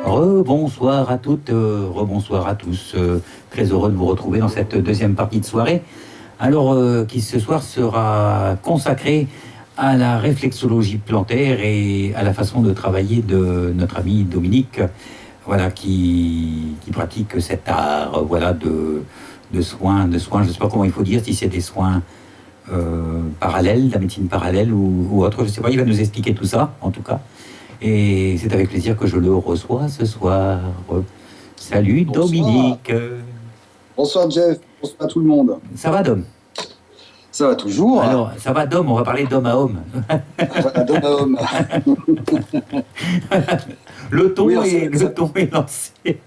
Rebonsoir à toutes, rebonsoir à tous. Très heureux de vous retrouver dans cette deuxième partie de soirée. Alors, qui ce soir sera consacrée à la réflexologie plantaire et à la façon de travailler de notre ami Dominique, voilà, qui pratique cet art, voilà, de soins, je ne sais pas comment il faut dire, si c'est des soins parallèles, la médecine parallèle ou autre, je ne sais pas, il va nous expliquer tout ça, en tout cas. Et c'est avec plaisir que je le reçois ce soir. Salut bonsoir. Dominique. Bonsoir Jeff, bonsoir à tout le monde. Ça va Dom? Ça va toujours. Alors, ça va Dom, on va parler d'homme à homme. D'homme à homme. Le ton est lancé.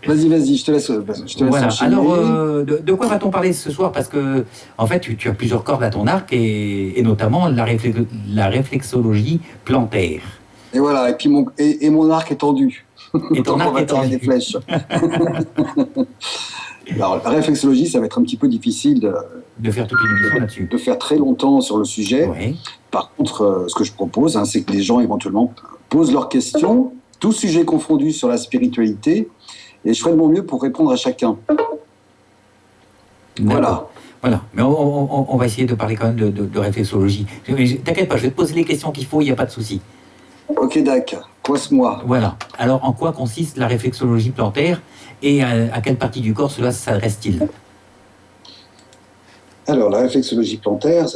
Vas-y, je te laisse voilà. Enchaîner. Alors, de quoi va-t-on parler ce soir? Parce que, en fait, tu as plusieurs cordes à ton arc et notamment la réflexologie plantaire. Et voilà, et puis mon arc est tendu. Et ton arc est tendu. Des flèches. Alors, la réflexologie, ça va être un petit peu difficile de faire toute une émission là-dessus. De faire très longtemps sur le sujet. Oui. Par contre, ce que je propose, c'est que les gens éventuellement posent leurs questions, tous sujets confondus sur la spiritualité, et je ferai de mon mieux pour répondre à chacun. Voilà. Voilà, mais on va essayer de parler quand même de réflexologie. T'inquiète pas, je vais te poser les questions qu'il faut, il n'y a pas de souci. Ok, d'accord. Coisse-moi. Voilà. Alors, en quoi consiste la réflexologie plantaire et à quelle partie du corps cela s'adresse-t-il? Alors, la réflexologie plantaire,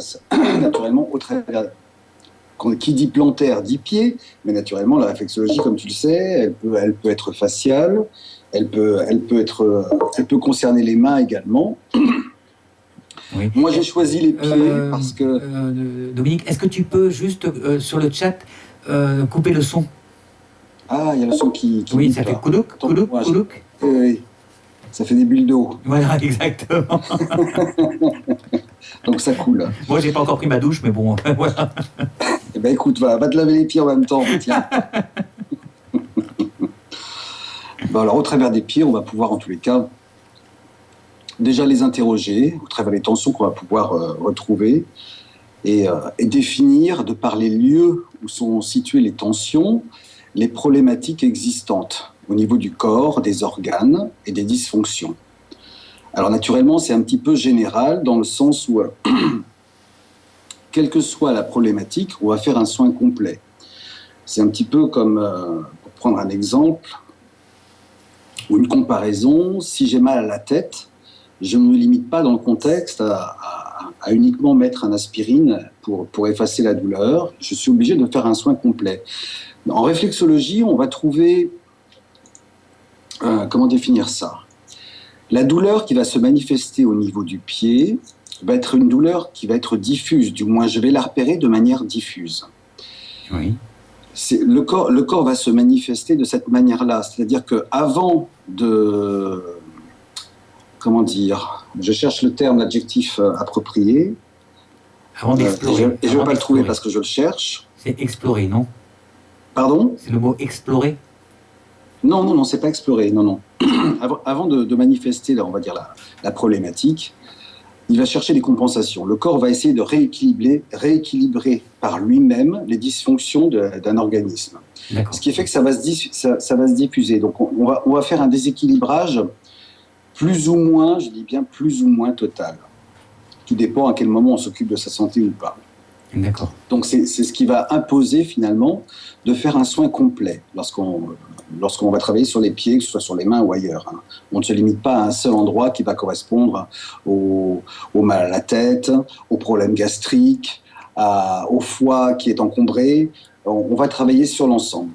naturellement, au travers. Qui dit plantaire dit pied, mais naturellement, la réflexologie, comme tu le sais, elle peut être faciale, elle peut concerner les mains également. Oui. Moi, j'ai choisi les pieds parce que... Dominique, est-ce que tu peux juste, sur le chat, couper le son? Ah, il y a le son qui oui, ça fait coudouk, coudouk, coudouk. Oui, ça fait des bulles d'eau. Voilà, exactement. Donc ça coule. Moi, j'ai pas encore pris ma douche, mais bon, voilà. Eh ben écoute, va te laver les pieds en même temps, tiens. Bon, alors, au travers des pieds, on va pouvoir, en tous les cas, déjà les interroger, au travers des tensions qu'on va pouvoir retrouver, et définir, de par les lieux où sont situées les tensions, les problématiques existantes au niveau du corps, des organes et des dysfonctions. Alors naturellement, c'est un petit peu général dans le sens où, quelle que soit la problématique, on va faire un soin complet. C'est un petit peu comme, pour prendre un exemple, ou une comparaison, si j'ai mal à la tête, je ne me limite pas dans le contexte à uniquement mettre un aspirine pour effacer la douleur, je suis obligé de faire un soin complet. En réflexologie, on va trouver, comment définir ça? La douleur qui va se manifester au niveau du pied va être une douleur qui va être diffuse, du moins je vais la repérer de manière diffuse. Oui. Le corps va se manifester de cette manière-là, c'est-à-dire qu'avant de... Comment dire? Je cherche le terme, l'adjectif approprié. Avant d'explorer. Et je ne vais pas le trouver parce que je le cherche. C'est explorer, non? Pardon? C'est le mot explorer? Non, c'est pas explorer, non. Avant de manifester, là, on va dire, la problématique, il va chercher des compensations. Le corps va essayer de rééquilibrer par lui-même les dysfonctions d'un organisme. Ce qui fait que ça va se diffuser. Donc on va faire un déséquilibrage plus ou moins, je dis bien plus ou moins total. Tout dépend à quel moment on s'occupe de sa santé ou pas. D'accord. Donc c'est ce qui va imposer finalement de faire un soin complet lorsqu'on va travailler sur les pieds, que ce soit sur les mains ou ailleurs. On ne se limite pas à un seul endroit qui va correspondre au mal à la tête, aux problèmes gastriques, au foie qui est encombré. On va travailler sur l'ensemble.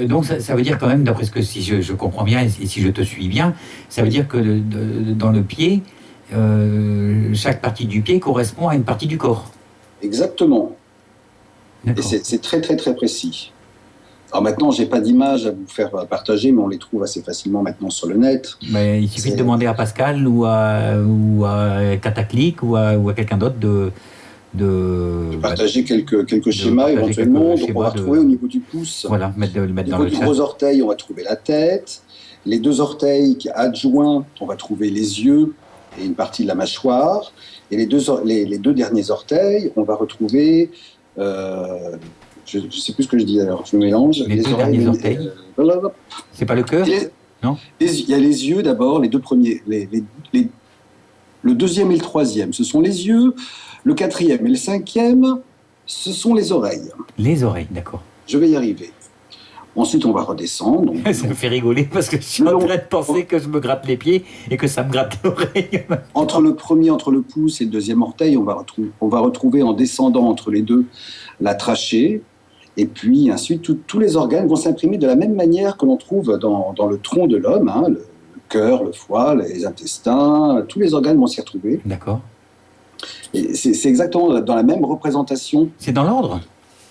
Donc ça veut dire quand même, d'après ce que si je comprends bien et si je te suis bien, ça veut dire que dans le pied, chaque partie du pied correspond à une partie du corps. Exactement. Et c'est très, très, très précis. Alors maintenant, je n'ai pas d'image à vous faire partager, mais on les trouve assez facilement maintenant sur le net. Mais il suffit de demander à Pascal ou à Cataclic ou à quelqu'un d'autre de partager quelques schémas éventuellement. Donc on va retrouver au niveau du pouce. Voilà, le mettre dans le chat. Au niveau du gros orteil, on va trouver la tête. Les deux orteils adjoints, on va trouver les yeux et une partie de la mâchoire. Et les deux derniers orteils, on va retrouver... je ne sais plus ce que je dis alors, je me mélange. Les deux derniers orteils. C'est pas le cœur? Non. Il y a les yeux d'abord, les deux premiers. Le deuxième et le troisième, ce sont les yeux. Le quatrième et le cinquième, ce sont les oreilles. Les oreilles, d'accord. Je vais y arriver. Ensuite, on va redescendre. Donc, ça me fait rigoler parce que je suis en train de penser que je me gratte les pieds et que ça me gratte l'oreille. Entre le pouce et le deuxième orteil, on va retrouver en descendant entre les deux la trachée. Et puis ensuite, tous les organes vont s'imprimer de la même manière que l'on trouve dans le tronc de l'homme. Hein, le cœur, le foie, les intestins, tous les organes vont s'y retrouver. D'accord. Et c'est exactement dans la même représentation. C'est dans l'ordre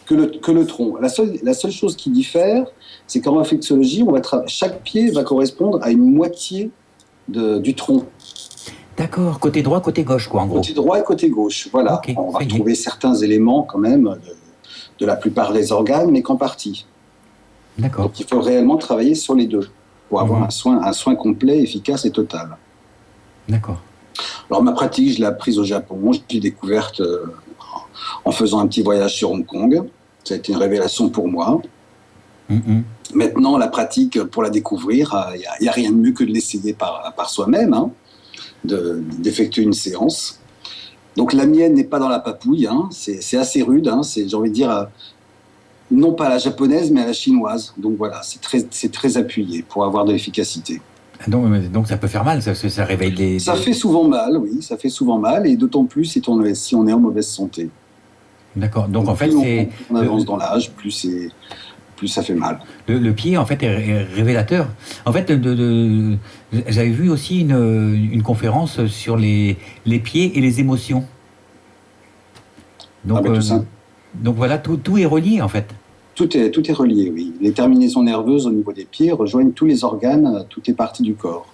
que le tronc. La seule chose qui diffère, c'est qu'en réflexologie, chaque pied va correspondre à une moitié du tronc. D'accord, côté droit, côté gauche, quoi, en gros. Côté droit et côté gauche, voilà. Okay, on va retrouver certains éléments, quand même, de la plupart des organes, mais qu'en partie. D'accord. Donc, il faut réellement travailler sur les deux, pour avoir un soin complet, efficace et total. D'accord. Alors, ma pratique, je l'ai apprise au Japon. Je l'ai découverte en faisant un petit voyage sur Hong Kong. Ça a été une révélation pour moi. Maintenant, la pratique, pour la découvrir, il n'y a rien de mieux que de l'essayer par soi-même, hein, d'effectuer une séance. Donc, la mienne n'est pas dans la papouille. Hein, c'est assez rude. Hein, j'ai envie de dire, non pas à la japonaise, mais à la chinoise. Donc, voilà, c'est très appuyé pour avoir de l'efficacité. Donc ça peut faire mal, ça réveille les... Ça fait souvent mal, oui, ça fait souvent mal, et d'autant plus si on est en mauvaise santé. D'accord, donc en fait plus on avance dans l'âge, plus ça fait mal. Le pied, en fait, est révélateur. En fait, j'avais vu aussi une conférence sur les pieds et les émotions. Donc, donc voilà, tout est relié, en fait. Tout est relié, oui. Les terminaisons nerveuses au niveau des pieds rejoignent tous les organes, toutes les parties du corps.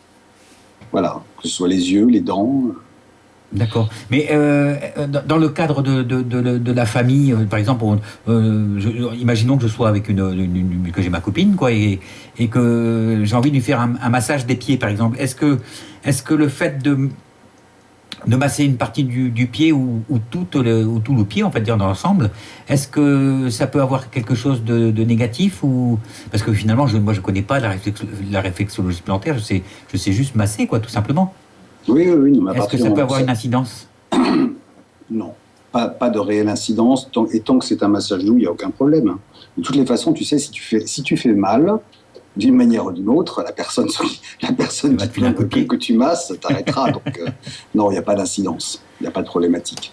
Voilà, que ce soit les yeux, les dents. D'accord. Mais dans le cadre de la famille, par exemple, imaginons que je sois avec que j'ai ma copine, quoi, et que j'ai envie de lui faire un massage des pieds, par exemple. Est-ce que le fait de masser une partie du pied ou tout le pied, on va dire, dans l'ensemble, est-ce que ça peut avoir quelque chose de négatif ou... Parce que finalement, moi, je connais pas la réflexologie plantaire, je sais juste masser, quoi, tout simplement. Oui. Est-ce que ça peut avoir une incidence? Non, pas de réelle incidence. Tant que c'est un massage doux, il n'y a aucun problème. De toutes les façons, tu sais, si tu fais mal, d'une manière ou d'une autre, la personne que tu masses t'arrêtera. Donc, non, il n'y a pas d'incidence. Il n'y a pas de problématique.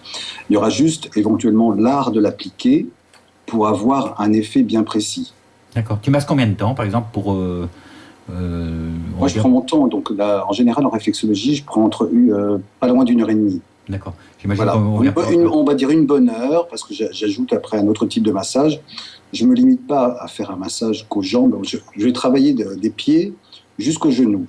Il y aura juste, éventuellement, l'art de l'appliquer pour avoir un effet bien précis. D'accord. Tu masses combien de temps, par exemple, pour... Moi, je prends mon temps. Donc, là, en général, en réflexologie, je prends pas loin d'1 heure et demie. D'accord. J'imagine voilà. On va dire une bonne heure, parce que j'ajoute après un autre type de massage. Je ne me limite pas à faire un massage qu'aux jambes. Je vais travailler des pieds jusqu'aux genoux.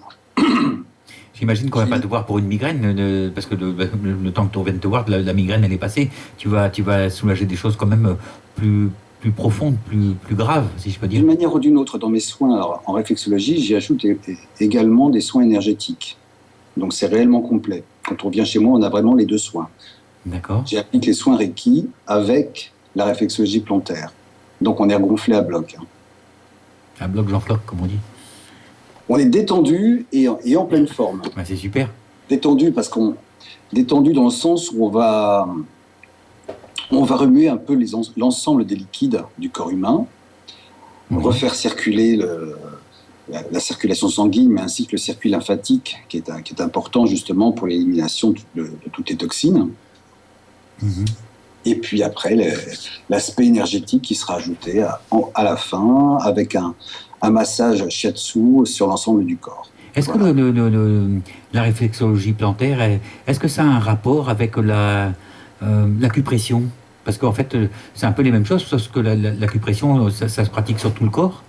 J'imagine qu'on ne va pas te voir pour une migraine, parce que le temps que tu reviennes te voir, la migraine, elle est passée. Tu vas soulager des choses quand même plus profondes, plus graves, si je peux dire. D'une manière ou d'une autre, dans mes soins, alors, en réflexologie, j'y ajoute également des soins énergétiques. Donc c'est réellement complet. Quand on vient chez moi, on a vraiment les deux soins. D'accord. J'applique les soins Reiki avec la réflexologie plantaire. Donc on est gonflé à bloc. À bloc Jean-Floc, comme on dit. On est détendu et en pleine forme. Ouais, c'est super. Détendu détendu dans le sens où on va remuer un peu l'ensemble des liquides du corps humain, refaire circuler la circulation sanguine, mais ainsi que le circuit lymphatique, qui est important justement pour l'élimination de toutes les toxines. Et puis après, l'aspect énergétique qui sera ajouté à la fin, avec un massage shiatsu sur l'ensemble du corps. Est-ce que Voilà. la réflexologie plantaire, est-ce que ça a un rapport avec l'acupression? Parce qu'en fait, c'est un peu les mêmes choses, sauf que l'acupression, ça se pratique sur tout le corps.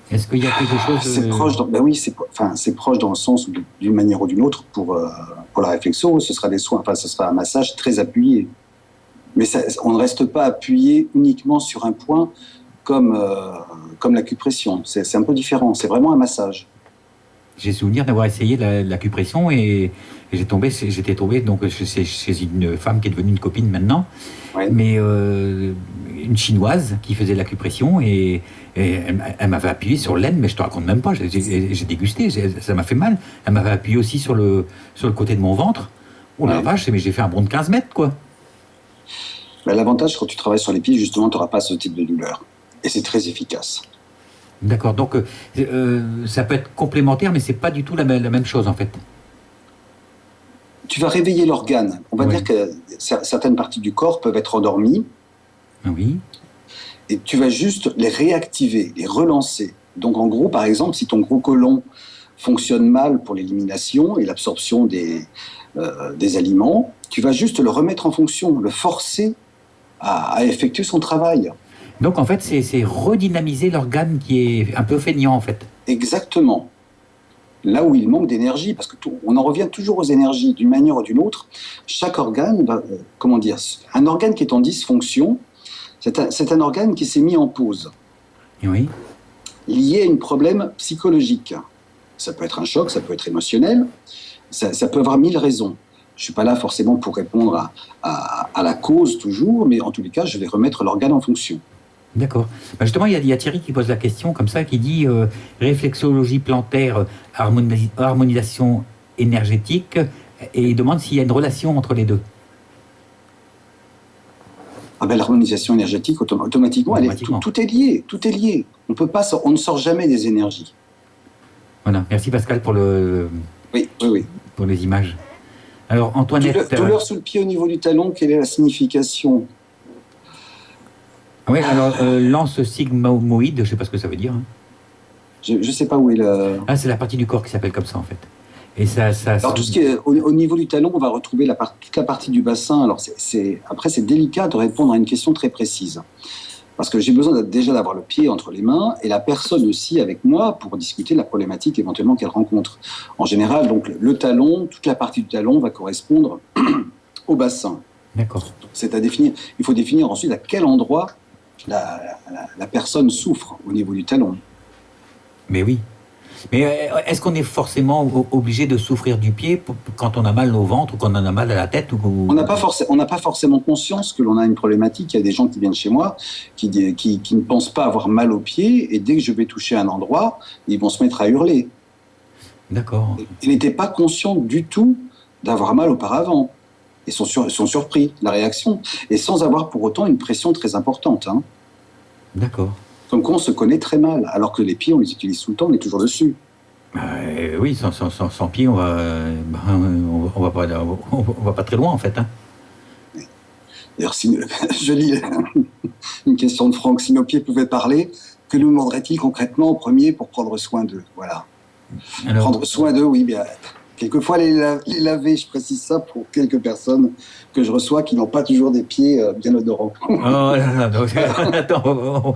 Est-ce qu'il y a quelque chose C'est proche, ben oui, c'est proche dans le sens où, d'une manière ou d'une autre, pour la réflexion, ce sera des soins, enfin, ce sera un massage très appuyé. Mais on ne reste pas appuyé uniquement sur un point comme l'acupression. C'est un peu différent, c'est vraiment un massage. J'ai souvenir d'avoir essayé l'acupression et j'étais tombé donc chez une femme qui est devenue une copine maintenant, Ouais. mais une chinoise qui faisait l'acupression et elle m'avait appuyé sur l'aine, mais je te raconte même pas, j'ai dégusté, ça m'a fait mal. Elle m'avait appuyé aussi sur le côté de mon ventre. Oh la Ouais. vache, mais j'ai fait un bond de 15 mètres quoi. Ben, l'avantage, quand tu travailles sur les pieds, justement, tu n'auras pas ce type de douleur. Et c'est très efficace. D'accord, donc ça peut être complémentaire, mais c'est pas du tout la même chose en fait. Tu vas réveiller l'organe. On va Ouais. dire que certaines parties du corps peuvent être endormies Oui, et tu vas juste les réactiver, les relancer. Donc, en gros, par exemple, si ton gros côlon fonctionne mal pour l'élimination et l'absorption des aliments, tu vas juste le remettre en fonction, le forcer à effectuer son travail. donc en fait c'est redynamiser l'organe qui est un peu feignant en fait. Exactement. Là où il manque d'énergie, parce que on en revient toujours aux énergies d'une manière ou d'une autre. Chaque organe va, comment dire, un organe qui est en dysfonction, c'est un organe qui s'est mis en pause, Oui. lié à un problème psychologique. Ça peut être un choc, ça peut être émotionnel, ça peut avoir mille raisons. Je ne suis pas là forcément pour répondre à la cause toujours, mais en tous les cas, je vais remettre l'organe en fonction. D'accord. Bah justement, il y a Thierry qui pose la question comme ça, qui dit réflexologie plantaire, harmonisation énergétique, et il demande s'il y a une relation entre les deux. Ah ben, l'harmonisation énergétique, automatiquement, Automatiquement. tout est lié, tout est lié. On ne sort jamais des énergies. Voilà. Merci Pascal pour Oui, oui, oui. pour les images. Alors Antoinette. Douleur sous le pied au niveau du talon, quelle est la signification? Oui, alors lance sigmoïde, je ne sais pas ce que ça veut dire. Hein. Je ne sais pas où est le... Ah, c'est la partie du corps qui s'appelle comme ça en fait. Et Alors, tout ce qui est au niveau du talon, on va retrouver toute la partie du bassin. Alors, après, c'est délicat de répondre à une question très précise. Parce que j'ai besoin déjà d'avoir le pied entre les mains et la personne aussi avec moi pour discuter de la problématique éventuellement qu'elle rencontre. En général, donc, le talon, toute la partie du talon va correspondre au bassin. D'accord. C'est à définir. Il faut définir ensuite à quel endroit la personne souffre au niveau du talon. Mais oui. Mais est-ce qu'on est forcément obligé de souffrir du pied quand on a mal au ventre ou quand on a mal à la tête On n'a pas forcément conscience que l'on a une problématique. Il y a des gens qui viennent chez moi qui ne pensent pas avoir mal aux pieds et dès que je vais toucher un endroit, ils vont se mettre à hurler. D'accord. Ils n'étaient pas conscients du tout d'avoir mal auparavant. Ils sont surpris de la réaction et sans avoir pour autant une pression très importante. Hein. D'accord. Comme quoi on se connaît très mal, alors que les pieds, on les utilise tout le temps, on est toujours dessus. Oui, sans pied, on va pas très loin en fait. Hein. D'ailleurs, je lis une question de Franck, si nos pieds pouvaient parler, que nous demanderait-il concrètement en premier pour prendre soin d'eux? Voilà. Alors, prendre soin d'eux, oui, bien. Quelquefois, les laver, je précise ça pour quelques personnes que je reçois qui n'ont pas toujours des pieds bien odorants. Oh là là, attends.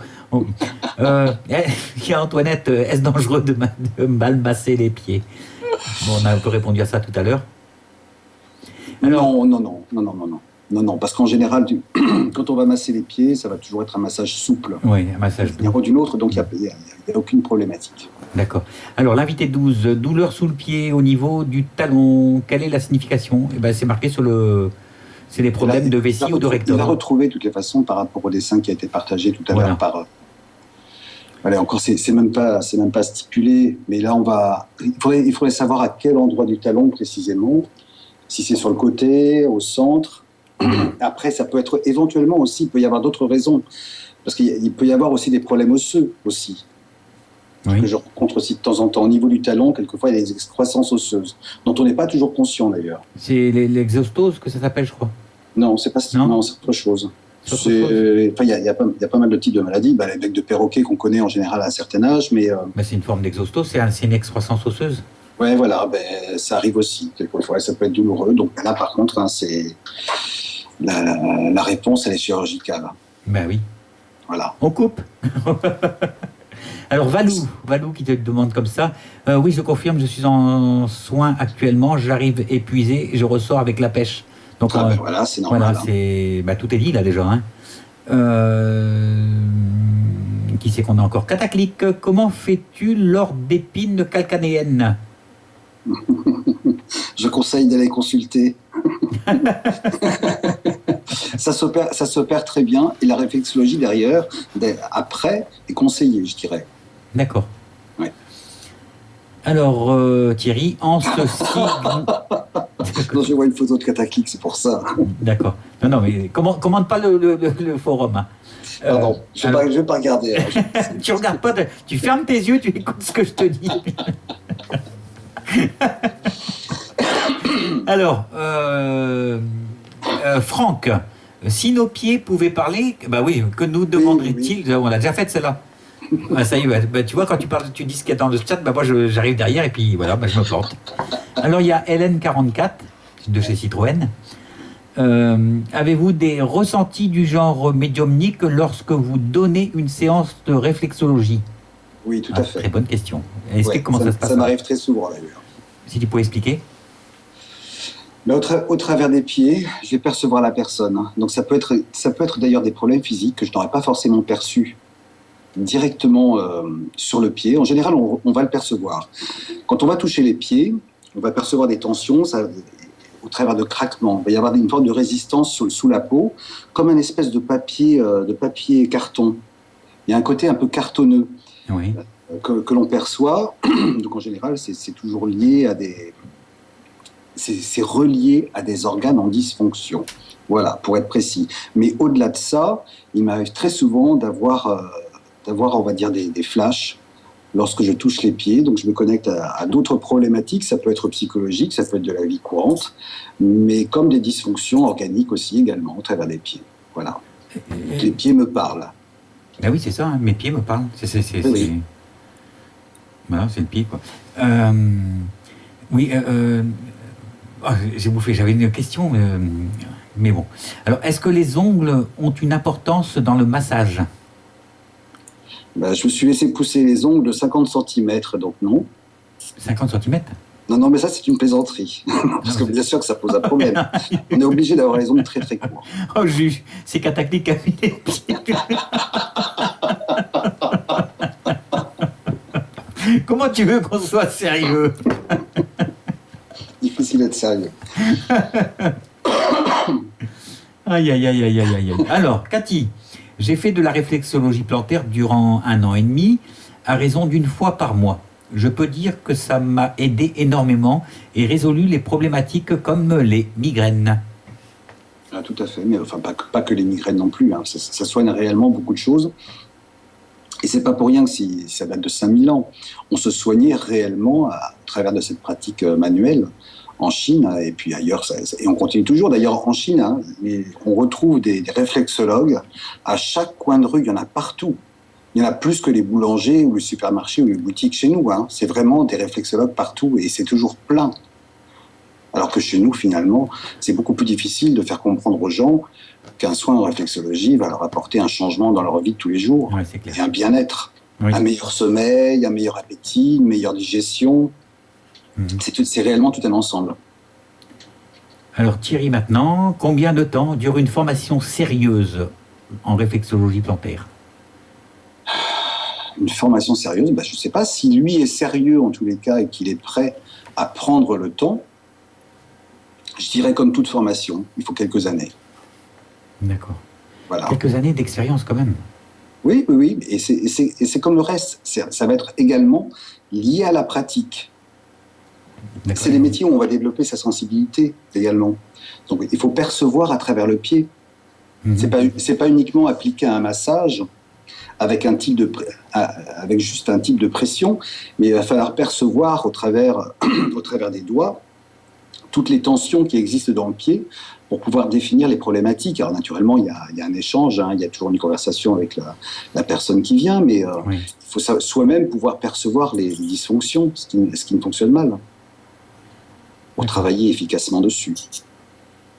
Antoinette, est-ce dangereux de mal masser les pieds? Bon, on a un peu répondu à ça tout à l'heure. Alors... Non, parce qu'en général, quand on va masser les pieds, ça va toujours être un massage souple. Oui, un massage doux. D'une autre, donc il n'y a aucune problématique. D'accord. Alors, l'invité 12, douleur sous le pied au niveau du talon, quelle est la signification? Eh ben, c'est marqué sur le... C'est des problèmes de vessie ou de rectum. Il l'a retrouvé de toutes les façons par rapport au dessin qui a été partagé tout à l'heure par... Allez, encore, c'est même pas stipulé, mais là, il faudrait savoir à quel endroit du talon précisément, si c'est sur le côté, au centre. Après, ça peut être éventuellement aussi, il peut y avoir d'autres raisons, parce qu'il peut y avoir aussi des problèmes osseux aussi, que je rencontre aussi de temps en temps. Au niveau du talon, quelquefois, il y a des excroissances osseuses, dont on n'est pas toujours conscient d'ailleurs. C'est l'exostose que ça s'appelle, je crois. Non, c'est pas non, c'est autre chose. Enfin, il y a pas mal de types de maladies. Les becs de perroquet qu'on connaît en général à un certain âge, mais c'est une forme d'exostose, c'est une excroissance osseuse. Ouais, voilà, ça arrive aussi. Quelquefois, ça peut être douloureux. Donc là, par contre, c'est la réponse, elle est chirurgicale. Ben oui. Voilà. On coupe. Alors Valou qui te demande comme ça. Oui, je confirme, je suis en soins actuellement. J'arrive épuisé, je ressors avec la pêche. Donc voilà, c'est normal. Voilà, tout est dit là déjà. Hein. Qui c'est qu'on a encore? Cataclic, comment fais-tu lors d'épines calcanéennes? Je conseille d'aller consulter. Ça s'opère très bien et la réflexologie derrière, après, est conseillée, je dirais. D'accord. Ouais. Alors, Thierry, en ceci... Non, je vois une photo de Cataclic, c'est pour ça. D'accord. Non, mais commande pas le forum. Hein. Pardon, je ne vais pas regarder. Hein. Tu regardes pas, tu fermes tes yeux, tu écoutes ce que je te dis. Alors, Franck, si nos pieds pouvaient parler, bah oui, que nous demanderait-il? Oui. On l'a déjà fait celle-là. Ah, ça y est, tu vois, quand tu parles, tu dis ce qu'il y a dans le chat, moi j'arrive derrière et puis voilà, je me plante. Alors il y a Hélène44 de chez Citroën. Avez-vous des ressentis du genre médiumnique lorsque vous donnez une séance de réflexologie? Oui, tout à fait. Très bonne question. Explique comment ça se passe. Ça m'arrive très souvent d'ailleurs. Si tu pouvais expliquer. Mais au travers des pieds, je vais percevoir la personne. Donc ça peut être d'ailleurs des problèmes physiques que je n'aurais pas forcément perçus directement sur le pied. En général, on va le percevoir. Quand on va toucher les pieds, on va percevoir des tensions au travers de craquements. Il va y avoir une forme de résistance sous la peau, comme un espèce de papier carton. Il y a un côté un peu cartonneux que l'on perçoit. Donc en général, c'est toujours lié à c'est relié à des organes en dysfonction. Voilà, pour être précis. Mais au-delà de ça, il m'arrive très souvent d'avoir, on va dire, des flashs lorsque je touche les pieds. Donc je me connecte à d'autres problématiques. Ça peut être psychologique, ça peut être de la vie courante, mais comme des dysfonctions organiques aussi également au travers des pieds. Voilà. Les pieds me parlent. Ah oui, c'est ça, hein, mes pieds me parlent. Oui. Voilà, c'est le pied, quoi. Oui, j'ai bouffé, j'avais une question, mais bon. Alors, est-ce que les ongles ont une importance dans le massage? Je me suis laissé pousser les ongles de 50 cm, donc non. 50 cm? Non, mais ça, c'est une plaisanterie. Parce que bien sûr que ça pose un problème. On est obligé d'avoir les ongles très, très courts. Oh, juge, c'est Cataclic qui a mis les pieds. Comment tu veux qu'on soit sérieux? Difficile d'être sérieux. Aïe. Alors, Cathy, j'ai fait de la réflexologie plantaire durant 1 an et demi, à raison d'1 fois par mois. Je peux dire que ça m'a aidé énormément et résolu les problématiques comme les migraines. Ah, tout à fait, mais enfin pas que les migraines non plus. Hein. Ça soigne réellement beaucoup de choses. Et c'est pas pour rien que ça date de 5000 ans. On se soignait réellement à travers de cette pratique manuelle en Chine et puis ailleurs. Et on continue toujours. D'ailleurs, en Chine, on retrouve des réflexologues à chaque coin de rue. Il y en a partout. Il y en a plus que les boulangers ou les supermarchés ou les boutiques chez nous. Hein. C'est vraiment des réflexologues partout et c'est toujours plein. Alors que chez nous, finalement, c'est beaucoup plus difficile de faire comprendre aux gens qu'un soin en réflexologie va leur apporter un changement dans leur vie de tous les jours. Ouais, c'est clair. Et un bien-être, oui. Un meilleur sommeil, un meilleur appétit, une meilleure digestion. C'est réellement tout un ensemble. Alors Thierry, maintenant, combien de temps dure une formation sérieuse en réflexologie plantaire? Une formation sérieuse, je ne sais pas si lui est sérieux en tous les cas et qu'il est prêt à prendre le temps. Je dirais comme toute formation, il faut quelques années. D'accord. Voilà. Quelques années d'expérience quand même. Oui, et c'est comme le reste. Ça va être également lié à la pratique. C'est les métiers où on va développer sa sensibilité également. Donc il faut percevoir à travers le pied. C'est pas uniquement appliquer un massage avec juste un type de pression, mais il va falloir percevoir au travers des doigts toutes les tensions qui existent dans le pied pour pouvoir définir les problématiques. Alors naturellement, il y a un échange, hein, il y a toujours une conversation avec la personne qui vient, mais Oui. il faut soi-même pouvoir percevoir les dysfonctions, ce qui ne fonctionne mal, pour travailler efficacement dessus.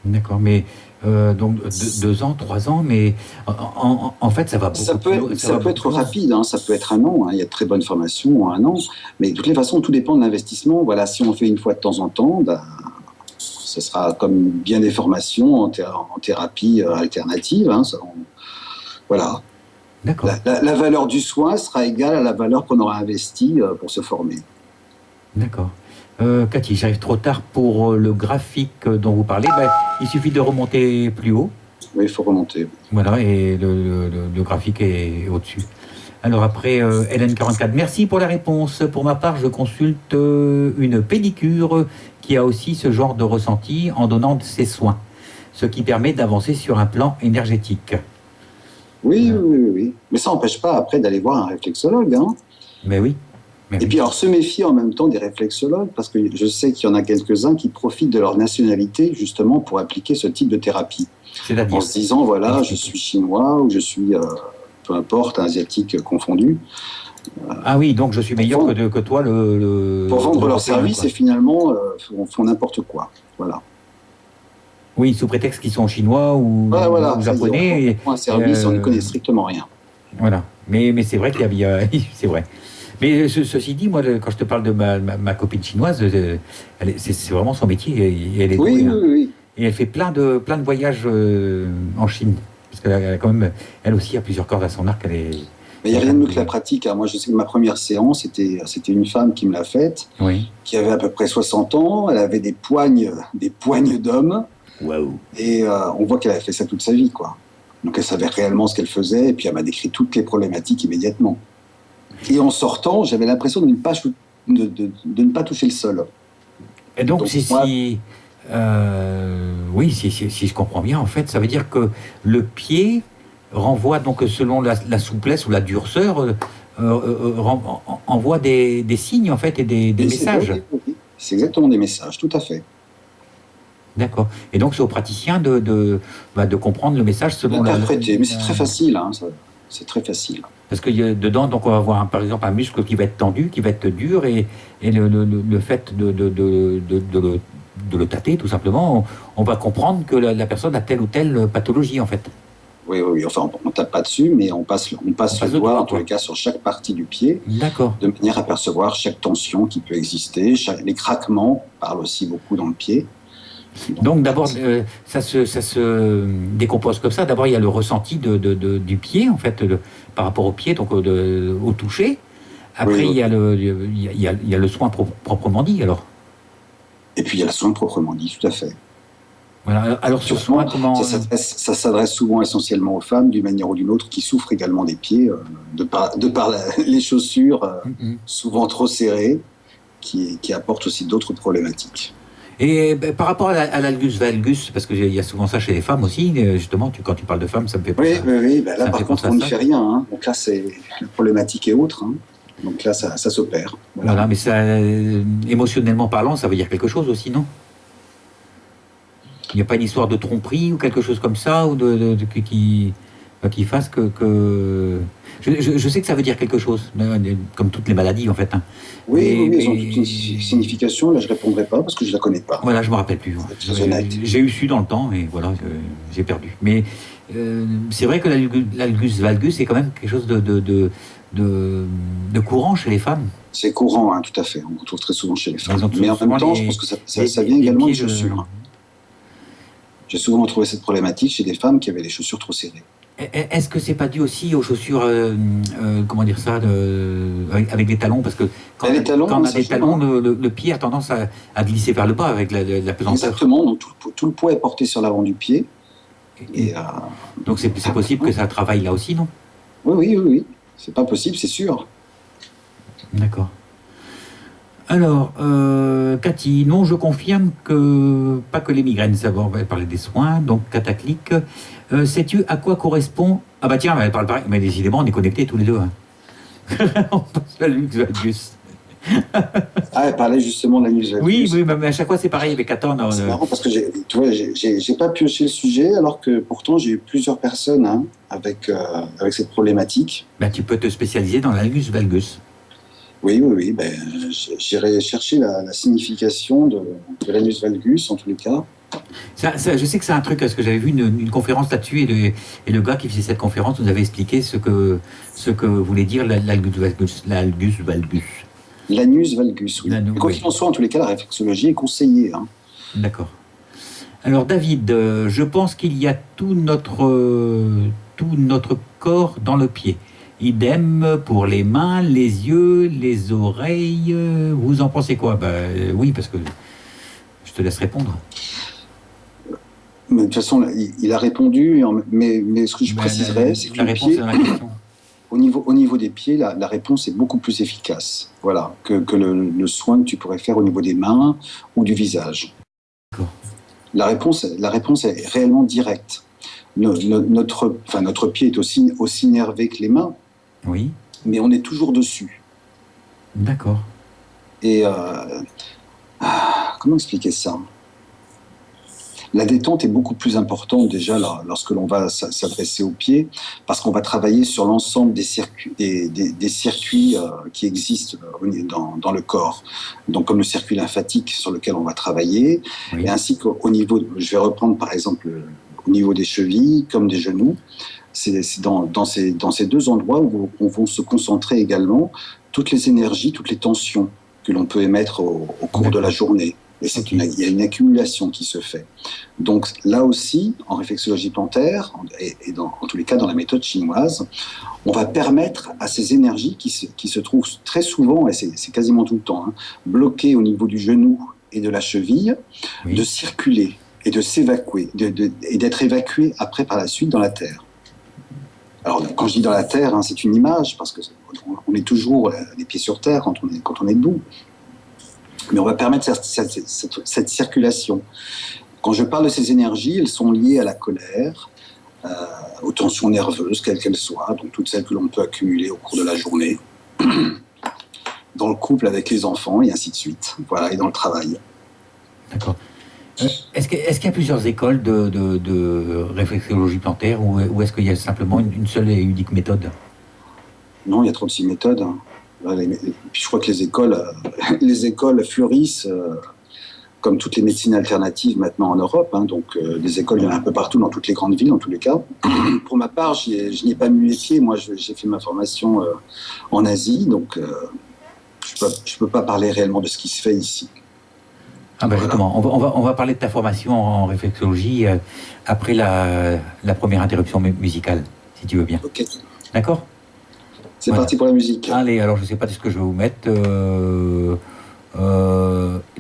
D'accord, mais donc 2 ans, 3 ans, mais en fait, ça va beaucoup Ça peut être rapide, hein, ça peut être 1 an. Hein, il y a de très bonnes formations en 1 an, mais de toutes les façons, tout dépend de l'investissement. Voilà, si on fait une fois de temps en temps, ben, ce sera comme bien des formations en thérapie alternative. Hein, voilà. D'accord. La valeur du soin sera égale à la valeur qu'on aura investie pour se former. D'accord. Cathy, j'arrive trop tard pour le graphique dont vous parlez. Ben, il suffit de remonter plus haut. Oui, il faut remonter. Voilà, et le graphique est au-dessus. Alors après, Hélène44, merci pour la réponse. Pour ma part, je consulte une pédicure qui a aussi ce genre de ressenti en donnant ses soins, ce qui permet d'avancer sur un plan énergétique. Oui. Mais ça n'empêche pas après d'aller voir un réflexologue. Hein. Mais oui. Et puis alors se méfier en même temps des réflexologues, parce que je sais qu'il y en a quelques-uns qui profitent de leur nationalité justement pour appliquer ce type de thérapie. C'est-à-dire, en se disant, voilà, je suis chinois ou je suis, peu importe, asiatique confondu. Ah oui, donc je suis meilleur que toi. Pour vendre leur service et finalement font n'importe quoi. Voilà. Oui, sous prétexte qu'ils sont chinois ou japonais. Ils font un service, on ne connaît strictement rien. Voilà. Mais c'est vrai qu'il y a... c'est vrai. Mais ceci dit, moi, quand je te parle de ma copine chinoise, c'est vraiment son métier. Elle est douée, oui. Et elle fait plein de voyages en Chine. Parce qu'elle quand même, elle aussi a plusieurs cordes à son arc. Mais il n'y a rien de mieux que la pratique. Hein. Moi, je sais que ma première séance, c'était une femme qui me l'a faite, qui avait à peu près 60 ans. Elle avait des poignes d'homme. Wow. Et on voit qu'elle avait fait ça toute sa vie, quoi. Donc elle savait réellement ce qu'elle faisait, et puis elle m'a décrit toutes les problématiques immédiatement. Et en sortant, j'avais l'impression de ne pas toucher le sol. Et donc si je comprends bien, en fait, ça veut dire que le pied renvoie, donc selon la souplesse ou la durceur, envoie des signes, en fait, et des messages. Oui. C'est exactement des messages, tout à fait. D'accord. Et donc, c'est au praticien de comprendre le message selon l'interpréter. Mais c'est très facile, hein, c'est très facile. Parce que dedans, donc, on va avoir, par exemple, un muscle qui va être tendu, qui va être dur, et le fait de le tâter, tout simplement, on va comprendre que la personne a telle ou telle pathologie, en fait. Oui. Enfin, on ne tape pas dessus, mais on passe le doigt, en tous les cas, sur chaque partie du pied. D'accord. De manière à percevoir chaque tension qui peut exister. Les craquements parlent aussi beaucoup dans le pied. Donc d'abord, ça se décompose comme ça. D'abord, il y a le ressenti du pied, en fait, par rapport au pied, donc au toucher. Après, il y a le soin proprement dit, alors. Et puis, il y a le soin proprement dit, tout à fait. Voilà. Alors, sur soin, comment... Ça s'adresse souvent essentiellement aux femmes, d'une manière ou d'une autre, qui souffrent également des pieds, de par les chaussures, souvent trop serrées, qui apportent aussi d'autres problématiques. Et par rapport à l'algus valgus, parce qu'il y a souvent ça chez les femmes aussi, justement, quand tu parles de femmes, ça me fait penser. Oui. Ben là, par contre, on ne fait rien. Hein. Donc là, la problématique est autre. Hein. Donc là, ça s'opère. Voilà, mais ça, émotionnellement parlant, ça veut dire quelque chose aussi, non? Il n'y a pas une histoire de tromperie ou quelque chose comme ça, ou qui fasse que... Je sais que ça veut dire quelque chose, comme toutes les maladies, en fait. Hein. Oui, elles ont toute une signification. Là, je ne répondrai pas parce que je ne la connais pas. Voilà, je ne me rappelle plus. J'ai eu su dans le temps, et voilà, j'ai perdu. Mais c'est vrai que l'algus valgus, c'est quand même quelque chose de courant chez les femmes. C'est courant, hein, tout à fait. On retrouve très souvent chez les femmes. Mais en même temps, je pense que ça vient également des chaussures. J'ai souvent trouvé cette problématique chez des femmes qui avaient les chaussures trop serrées. Est-ce que c'est pas dû aussi aux chaussures, comment dire ça, avec des talons? Parce que quand on a des talons, le pied a tendance à glisser vers le bas avec la pesanteur. Exactement, donc tout le poids est porté sur l'avant du pied. Donc c'est possible que ça travaille là aussi, non? Oui. C'est pas possible, c'est sûr. D'accord. Alors, Cathy, non, je confirme que pas que les migraines, ça va, on va parler des soins, donc cataclique. Sais-tu à quoi correspond... Ah bah tiens, elle parle pareil, mais décidément, on est connectés tous les deux. Hein. On passe à l'algus valgus. Ah, elle parlait justement de l'anus Oui, valgus. oui, mais à chaque fois c'est pareil avec Attends. C'est marrant parce que tu vois, j'ai pas pioché le sujet alors que pourtant j'ai eu plusieurs personnes hein, avec cette problématique. Ben, tu peux te spécialiser dans l'algus valgus. Oui, oui, oui. Ben, j'irai chercher la signification de l'anus valgus en tous les cas. Je sais que c'est un truc, parce que j'avais vu une conférence là-dessus, et le gars qui faisait cette conférence nous avait expliqué ce que voulait dire l'algus valgus. L'algus valgus. L'anus valgus, oui. Mais quoi Oui. qu'il en soit, en tous les cas, la réflexologie est conseillée. Hein. D'accord. Alors David, je pense qu'il y a tout notre corps dans le pied. Idem pour les mains, les yeux, les oreilles. Vous en pensez quoi? Oui, parce que je te laisse répondre. Mais de toute façon, il a répondu, mais ce que je préciserais, c'est que la réponse à ma question. Au niveau des pieds, la réponse est beaucoup plus efficace, voilà, que le soin que tu pourrais faire au niveau des mains ou du visage. D'accord. La réponse est réellement directe. Notre pied est aussi nervé que les mains, oui, mais on est toujours dessus. D'accord. Et comment expliquer ça? La détente est beaucoup plus importante déjà lorsque l'on va s'adresser aux pieds, parce qu'on va travailler sur l'ensemble des circuits, des circuits qui existent dans le corps. Donc comme le circuit lymphatique sur lequel on va travailler, Oui. et ainsi qu'au niveau, je vais reprendre par exemple au niveau des chevilles comme des genoux, c'est dans ces deux endroits où on va se concentrer également toutes les énergies, toutes les tensions que l'on peut émettre au cours de la journée. Et il y a une accumulation qui se fait. Donc là aussi, en réflexologie plantaire, et en tous les cas dans la méthode chinoise, on va permettre à ces énergies qui se trouvent très souvent, et c'est quasiment tout le temps, hein, bloquées au niveau du genou et de la cheville, oui, de circuler et de s'évacuer, et d'être évacuées après par la suite dans la terre. Alors quand je dis dans la terre, hein, c'est une image, parce qu'on est toujours les pieds sur terre quand on est debout. Mais on va permettre cette circulation. Quand je parle de ces énergies, elles sont liées à la colère, aux tensions nerveuses, quelles qu'elles soient, donc toutes celles que l'on peut accumuler au cours de la journée, dans le couple avec les enfants, et ainsi de suite, voilà, et dans le travail. D'accord. Est-ce qu'il y a plusieurs écoles de réflexologie plantaire, ou est-ce qu'il y a simplement une seule et unique méthode? Non, il y a 36 méthodes. Hein. Puis je crois que les écoles fleurissent comme toutes les médecines alternatives maintenant en Europe. Hein, donc des écoles, il y en a un peu partout dans toutes les grandes villes en tous les cas. Pour ma part, je n'y ai pas mis les pieds. Moi, j'ai fait ma formation en Asie, donc je peux pas parler réellement de ce qui se fait ici. Ah ben voilà. Justement, on va parler de ta formation en réflexologie après la première interruption musicale, si tu veux bien. Ok. D'accord? C'est voilà. Parti pour la musique. Allez, alors je ne sais pas de ce que je vais vous mettre.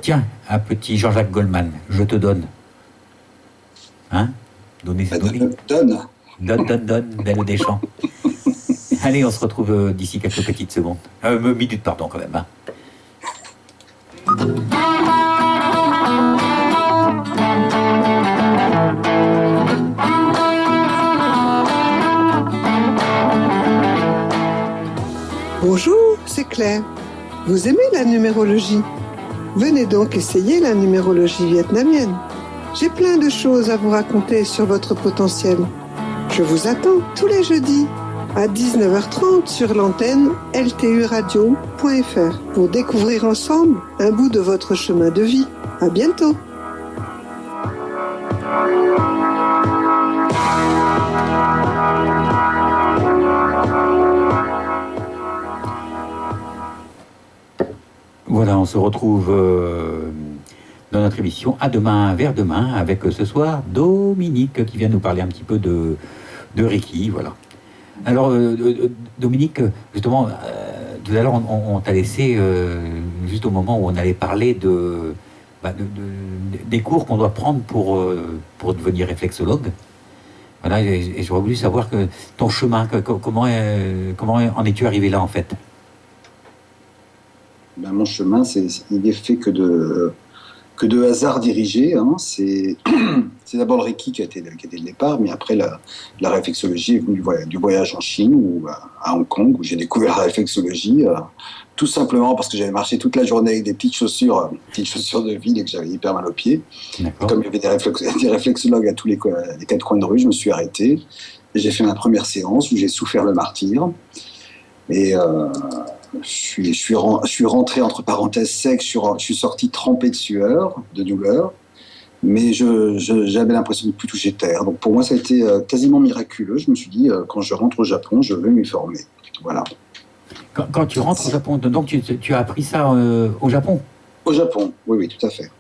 Tiens, un petit Jean-Jacques Goldman, je te donne. Hein? Donne. Donne, Belle Deschamps. Allez, on se retrouve d'ici quelques petites secondes. Minutes, pardon, quand même. Hein. Bonjour, c'est Claire. Vous aimez la numérologie? Venez donc essayer la numérologie vietnamienne. J'ai plein de choses à vous raconter sur votre potentiel. Je vous attends tous les jeudis à 19h30 sur l'antenne lturadio.fr pour découvrir ensemble un bout de votre chemin de vie. À bientôt. Voilà, on se retrouve dans notre émission À demain, vers demain, avec ce soir Dominique qui vient nous parler un petit peu de Reiki. Voilà. Alors, Dominique, justement, tout à l'heure, on t'a laissé juste au moment où on allait parler des cours qu'on doit prendre pour devenir réflexologue. Voilà, et j'aurais voulu savoir que ton chemin, comment en es-tu arrivé là, en fait? Ben, mon chemin, il est fait que que de hasard dirigé. Hein. C'est d'abord le Reiki qui a été le départ, mais après la réflexologie est venue du voyage en Chine ou à Hong Kong, où j'ai découvert la réflexologie, tout simplement parce que j'avais marché toute la journée avec des petites chaussures de ville et que j'avais hyper mal aux pieds. Comme il y avait des réflexologues à tous les 4 coins de rue, je me suis arrêté et j'ai fait ma première séance où j'ai souffert le martyre. Et je suis rentré entre parenthèses sec, je suis sorti trempé de sueur, de douleur, mais j'avais l'impression de ne plus toucher terre. Donc pour moi, ça a été quasiment miraculeux. Je me suis dit, quand je rentre au Japon, je veux m'y former. Voilà. Quand tu rentres au Japon, donc tu as appris ça au Japon? Au Japon, oui, tout à fait.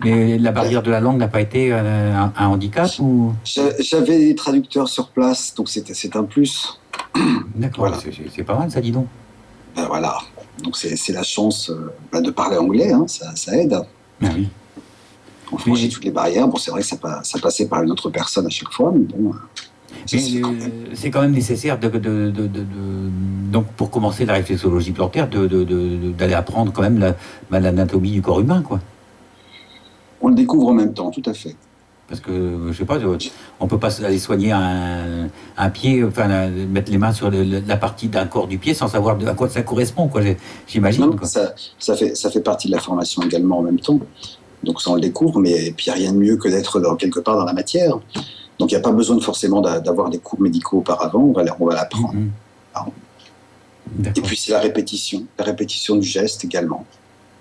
Mais la barrière de la langue n'a pas été un handicap ou... J'avais des traducteurs sur place, donc c'est un plus. D'accord, voilà. C'est pas mal ça, dis donc. Ben voilà, donc c'est la chance de parler anglais, hein, ça aide. Ah oui. On franchit toutes les barrières. Bon, c'est vrai que ça passait par une autre personne à chaque fois, mais bon. C'est quand même nécessaire donc pour commencer la réflexologie plantaire d'aller apprendre quand même l'anatomie du corps humain, quoi. On le découvre en même temps, tout à fait. Parce que, je sais pas, on peut pas aller soigner un pied, enfin, mettre les mains sur la partie d'un corps du pied sans savoir à quoi ça correspond, quoi, j'imagine. Non, ça fait partie de la formation également en même temps. Donc ça, on le découvre, mais puis il n'y a rien de mieux que d'être quelque part dans la matière. Donc il n'y a pas besoin forcément d'avoir des cours médicaux auparavant, on va l'apprendre. Et puis c'est la répétition du geste également.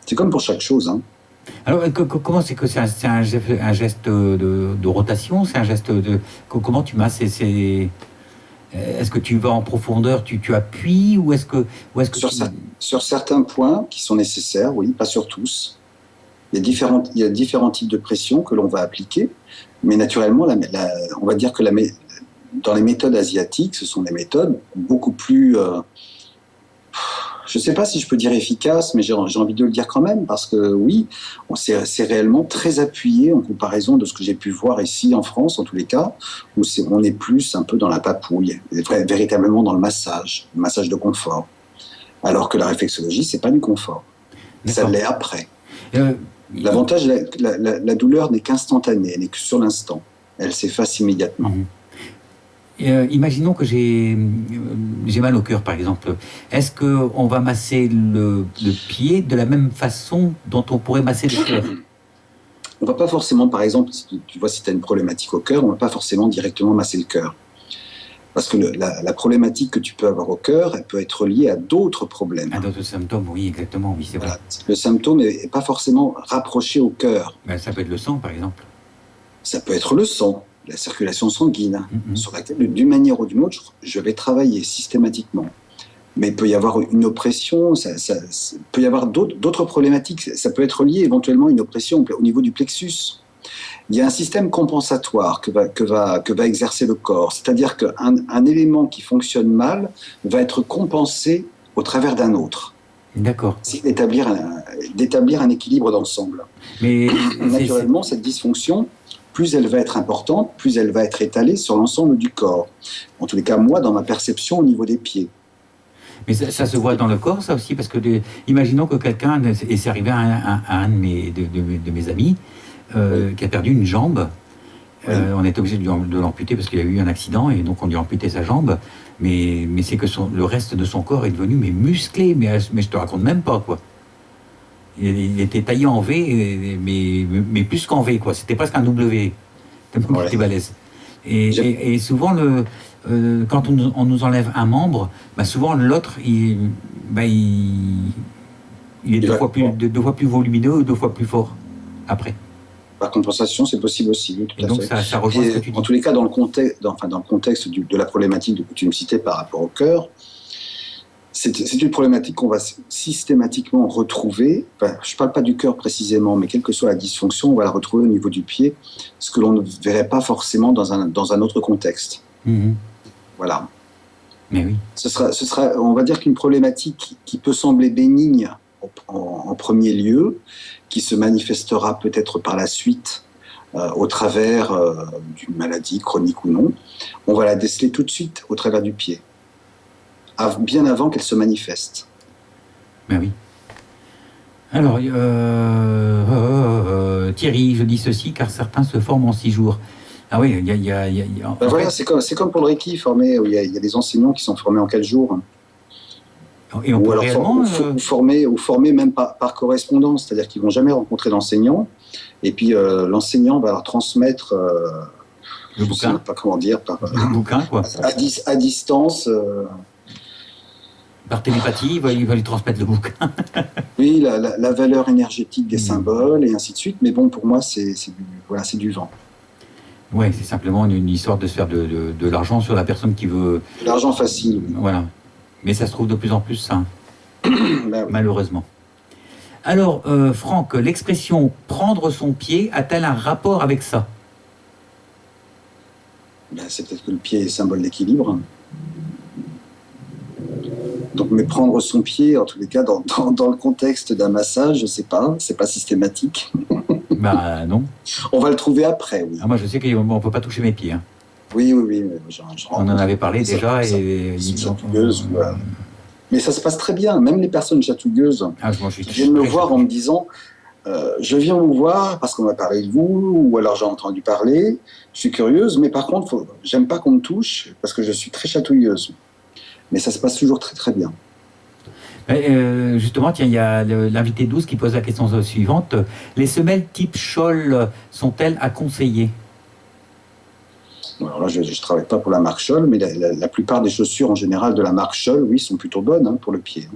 C'est comme pour chaque chose, hein. Alors, comment c'est que c'est un geste de rotation? C'est un geste de... Comment tu masses? Est-ce que tu vas en profondeur, tu appuies ou est-ce que sur certains points qui sont nécessaires, oui, pas sur tous. Il y a différents types de pression que l'on va appliquer, mais naturellement, on va dire que dans les méthodes asiatiques, ce sont des méthodes beaucoup plus... je ne sais pas si je peux dire efficace, mais j'ai envie de le dire quand même, parce que oui, c'est réellement très appuyé en comparaison de ce que j'ai pu voir ici en France, en tous les cas, où on est plus un peu dans la papouille, véritablement dans le massage de confort. Alors que la réflexologie, c'est pas du confort. Ça l'est après. L'avantage, la douleur n'est qu'instantanée, elle n'est que sur l'instant. Elle s'efface immédiatement. Imaginons que j'ai mal au cœur, par exemple. Est-ce qu'on va masser le pied de la même façon dont on pourrait masser le cœur? On ne va pas forcément, par exemple, si tu as une problématique au cœur, on ne va pas forcément directement masser le cœur. Parce que la problématique que tu peux avoir au cœur, elle peut être liée à d'autres problèmes. À d'autres symptômes, oui, exactement, oui, c'est vrai. Voilà. Le symptôme n'est pas forcément rapproché au cœur. Ça peut être le sang, par exemple. Ça peut être le sang, la circulation sanguine, sur laquelle, d'une manière ou d'une autre, je vais travailler systématiquement. Mais il peut y avoir une oppression, il peut y avoir d'autres problématiques. Ça peut être lié éventuellement à une oppression au niveau du plexus. Il y a un système compensatoire que va exercer le corps. C'est-à-dire qu'un élément qui fonctionne mal va être compensé au travers d'un autre. D'accord. C'est d'établir un équilibre d'ensemble. Mais naturellement, cette dysfonction, plus elle va être importante, plus elle va être étalée sur l'ensemble du corps. En tous les cas, moi, dans ma perception au niveau des pieds. Mais ça se voit dans le corps, ça aussi, parce que imaginons que quelqu'un, et c'est arrivé à un de mes amis, qui a perdu une jambe. On est obligé de l'amputer parce qu'il a eu un accident et donc on lui a amputé sa jambe. Mais c'est que le reste de son corps est devenu musclé, mais je te raconte même pas, quoi. Il était taillé en V, mais plus qu'en V, quoi. C'était presque un W. Tellement qu'il était balèze. Et souvent, quand on nous enlève un membre, souvent l'autre, il est deux fois plus volumineux, 2 fois plus fort après. Par compensation, c'est possible aussi, oui, tout à donc fait. Ça rejoint ce que tu dis. En tous les cas, dans le contexte de la problématique que tu me citais par rapport au cœur, c'est une problématique qu'on va systématiquement retrouver. Enfin, je ne parle pas du cœur précisément, mais quelle que soit la dysfonction, on va la retrouver au niveau du pied, ce que l'on ne verrait pas forcément dans un autre contexte. Voilà. Mais oui. Ce sera, on va dire qu'une problématique qui peut sembler bénigne en premier lieu, qui se manifestera peut-être par la suite au travers d'une maladie chronique ou non, on va la déceler tout de suite au travers du pied, bien avant qu'elle se manifeste. Ben oui. Alors, Thierry, je dis ceci car certains se forment en 6 jours. Ah oui, en Ben voilà, fait, c'est comme pour le Reiki, formé, où il y a des enseignants qui sont formés en 4 jours. et on Ou peut alors réellement... ou formés même par correspondance, c'est-à-dire qu'ils vont jamais rencontrer d'enseignant, et puis l'enseignant va leur transmettre, le je sais même bouquin, pas comment dire, le bouquin, quoi. à distance. Par télépathie, il va lui transmettre le bouquin. Oui, la valeur énergétique des Mm. symboles et ainsi de suite. Mais bon, pour moi, voilà, c'est du vent. Ouais, c'est simplement une histoire de se faire de l'argent sur la personne qui veut... De l'argent facile. Oui. Voilà. Mais ça se trouve de plus en plus ça, Ben oui. malheureusement. Alors, Franck, l'expression « prendre son pied » a-t-elle un rapport avec ça? Ben, c'est peut-être que le pied est symbole d'équilibre. Donc, mais prendre son pied, en tous les cas, dans le contexte d'un massage, je sais pas, c'est pas systématique. Bah non. On va le trouver après, oui. Ah, moi, je sais qu'on ne peut pas toucher mes pieds. Hein. Oui, mais On en avait parlé déjà. Et chatouilleuses, voilà. Mais ça se passe très bien. Même les personnes chatouilleuses qui viennent me voir en me disant je viens vous voir parce qu'on m'a parlé de vous, ou alors j'ai entendu parler, je suis curieuse, mais par contre, j'aime pas qu'on me touche parce que je suis très chatouilleuse. Mais ça se passe toujours très très bien. Justement, tiens, il y a l'invité 12 qui pose la question suivante. Les semelles type Scholl sont-elles à conseiller? Alors là, je ne travaille pas pour la marque Scholl, mais la plupart des chaussures en général de la marque Scholl, oui, sont plutôt bonnes pour le pied.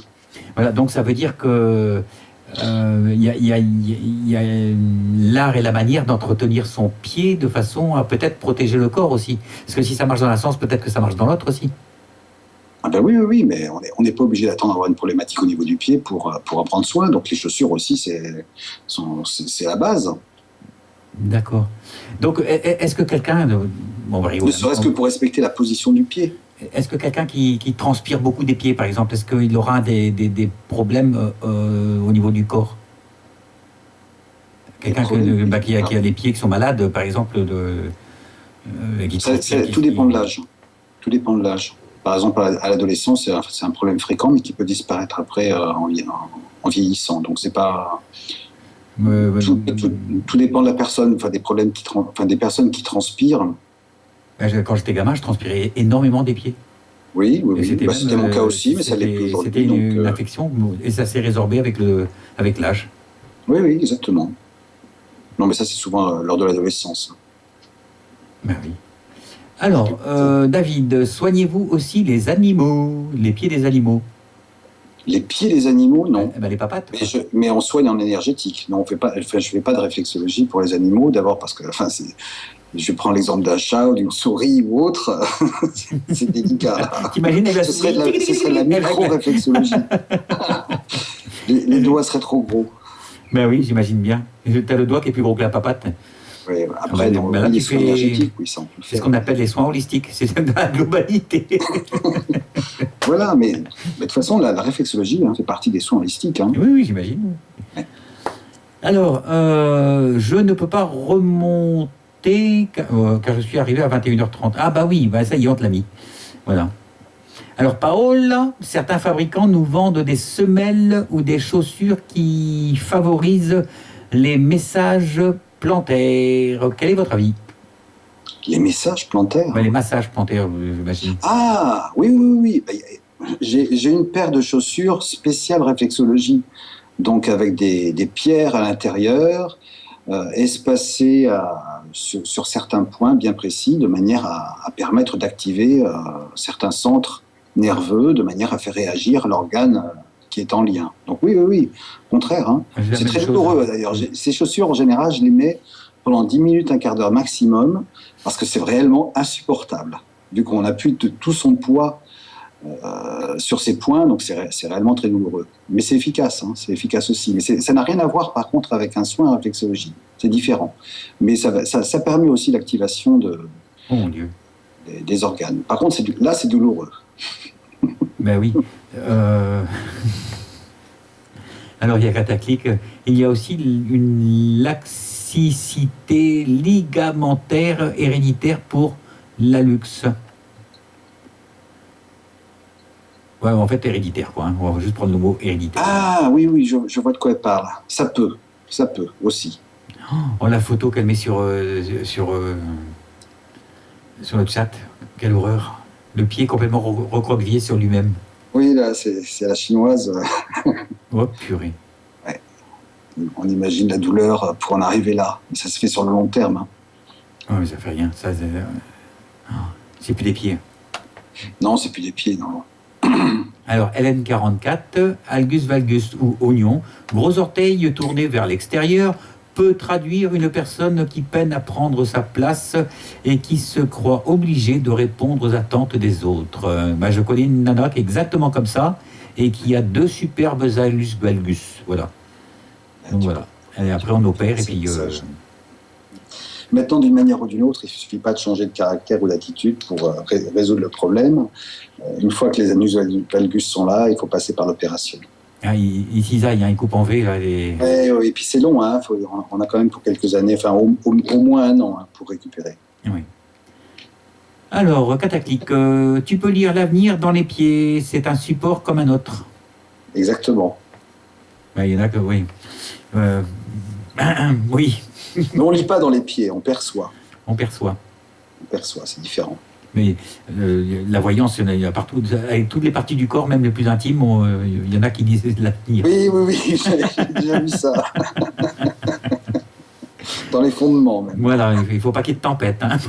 Voilà, donc ça veut dire que il y a l'art et la manière d'entretenir son pied de façon à peut-être protéger le corps aussi. Parce que si ça marche dans un sens, peut-être que ça marche dans l'autre aussi. Ah ben oui, mais on n'est pas obligé d'attendre d'avoir une problématique au niveau du pied pour en prendre soin. Donc les chaussures aussi, c'est la base. D'accord. Donc est-ce que quelqu'un... Ne serait-ce que pour respecter la position du pied. Est-ce que quelqu'un qui transpire beaucoup des pieds, par exemple, est-ce qu'il aura des problèmes au niveau du corps? Quelqu'un qui a les pieds qui sont malades, par exemple, tout dépend de l'âge. Tout dépend de l'âge. Par exemple, à l'adolescence, c'est un problème fréquent, mais qui peut disparaître après en vieillissant. Donc c'est pas... Tout dépend de la personne. Enfin, des personnes qui transpirent. Quand j'étais gamin, je transpirais énormément des pieds. Oui. C'était mon cas aussi, mais ça l'est plus aujourd'hui. C'était une infection et ça s'est résorbé avec l'âge. Oui, exactement. Non, mais ça, c'est souvent lors de l'adolescence. Ben oui. Alors, David, soignez-vous aussi les animaux, les pieds des animaux? Les pieds des animaux, non. Les papates. Mais on soigne en énergétique. Non, je fais pas de réflexologie pour les animaux, d'abord parce que, je prends l'exemple d'un chat ou d'une souris ou autre, c'est délicat. T'imagines, ce serait de la micro-réflexologie. Les doigts seraient trop gros. Ben oui, j'imagine bien. T'as le doigt qui est plus gros que la papate. Oui, après, les soins énergétiques, oui, ça on peut le faire. C'est ce qu'on appelle les soins holistiques, c'est de la globalité. Voilà, mais de toute façon, la réflexologie fait partie des soins holistiques. Oui, j'imagine. Ouais. Alors, je ne peux pas remonter car je suis arrivé à 21h30. Ah bah oui, ça y est, on te l'a mis. Voilà. Alors, Paul, certains fabricants nous vendent des semelles ou des chaussures qui favorisent les messages plantaires. Quel est votre avis? Les messages plantaires? Les massages plantaires, j'imagine. Ah, oui. J'ai une paire de chaussures spéciales réflexologie, donc avec des pierres à l'intérieur, espacées sur certains points bien précis, de manière à permettre d'activer certains centres nerveux, de manière à faire réagir l'organe qui est en lien. Donc oui, au contraire. C'est très douloureux d'ailleurs. Ces chaussures, en général, je les mets pendant 10 minutes, un quart d'heure maximum, parce que c'est réellement insupportable. Vu qu'on appuie tout son poids sur ces points, donc c'est réellement très douloureux. Mais c'est efficace, c'est efficace aussi. Mais ça n'a rien à voir, par contre, avec un soin en réflexologie. C'est différent. Mais ça permet aussi l'activation des organes. Par contre, là, c'est douloureux. Ben oui. Alors, il y a cataclique. Il y a aussi une laxicité ligamentaire héréditaire pour l'hallux. Ouais, en fait, héréditaire, quoi. Hein. On va juste prendre le mot héréditaire. Ah oui, oui, je vois de quoi elle parle. Ça peut aussi. Oh, la photo qu'elle met sur le chat, quelle horreur. Le pied complètement recroquevillé sur lui-même. Oui, là, c'est la chinoise. Oh, purée. Ouais. On imagine la douleur pour en arriver là. Mais ça se fait sur le long terme. Hein. Oh, mais ça fait rien. C'est plus des pieds. Non, c'est plus des pieds, non. Alors, LN44, Algus valgus ou oignon, gros orteil tourné vers l'extérieur, peut traduire une personne qui peine à prendre sa place et qui se croit obligée de répondre aux attentes des autres. Je connais une nana qui est exactement comme ça et qui a 2 superbes algus valgus. Voilà. Donc voilà. Et après, on opère et puis... Maintenant, d'une manière ou d'une autre, il ne suffit pas de changer de caractère ou d'attitude pour résoudre le problème. Une fois que les anus valgus sont là, il faut passer par l'opération. Ah, il cisaille, il coupe en V. Là, et puis c'est long, hein, on a quand même pour quelques années, enfin au moins 1 an pour récupérer. Oui. Alors, Cataclic, tu peux lire l'avenir dans les pieds, c'est un support comme un autre. Exactement. Il y en a que, oui. Oui. Mais on ne lit pas dans les pieds, on perçoit. On perçoit. On perçoit, c'est différent. Mais la voyance, il y en a partout, avec toutes les parties du corps, même les plus intimes, il y en a qui disent l'avenir. Oui, j'ai déjà vu ça. Dans les fondements, même. Voilà, il ne faut pas qu'il y ait de tempête. Hein.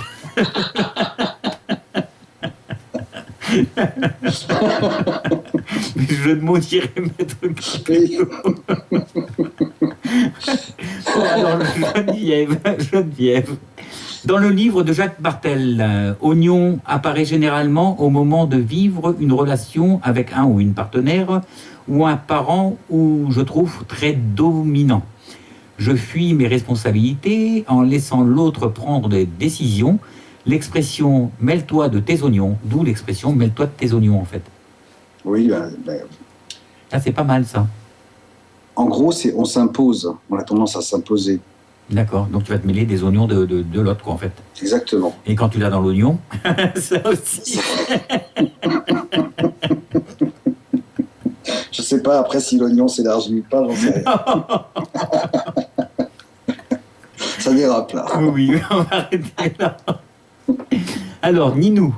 Les jeux de mots diraient Maître Capello. Alors, Geneviève. Dans le livre de Jacques Bartel, Oignon apparaît généralement au moment de vivre une relation avec un ou une partenaire ou un parent où je trouve très dominant. Je fuis mes responsabilités en laissant l'autre prendre des décisions. L'expression « mêle-toi de tes oignons », d'où l'expression « mêle-toi de tes oignons » en fait. Oui, Ça, c'est pas mal, ça. En gros, on s'impose. On a tendance à s'imposer. D'accord, donc tu vas te mêler des oignons de l'autre, quoi, en fait. Exactement. Et quand tu l'as dans l'oignon, ça aussi. Je sais pas, après, si l'oignon s'élargit ou pas, j'en sais rien. Ça dérape, là. Oui, on va arrêter là. Alors, Ninou,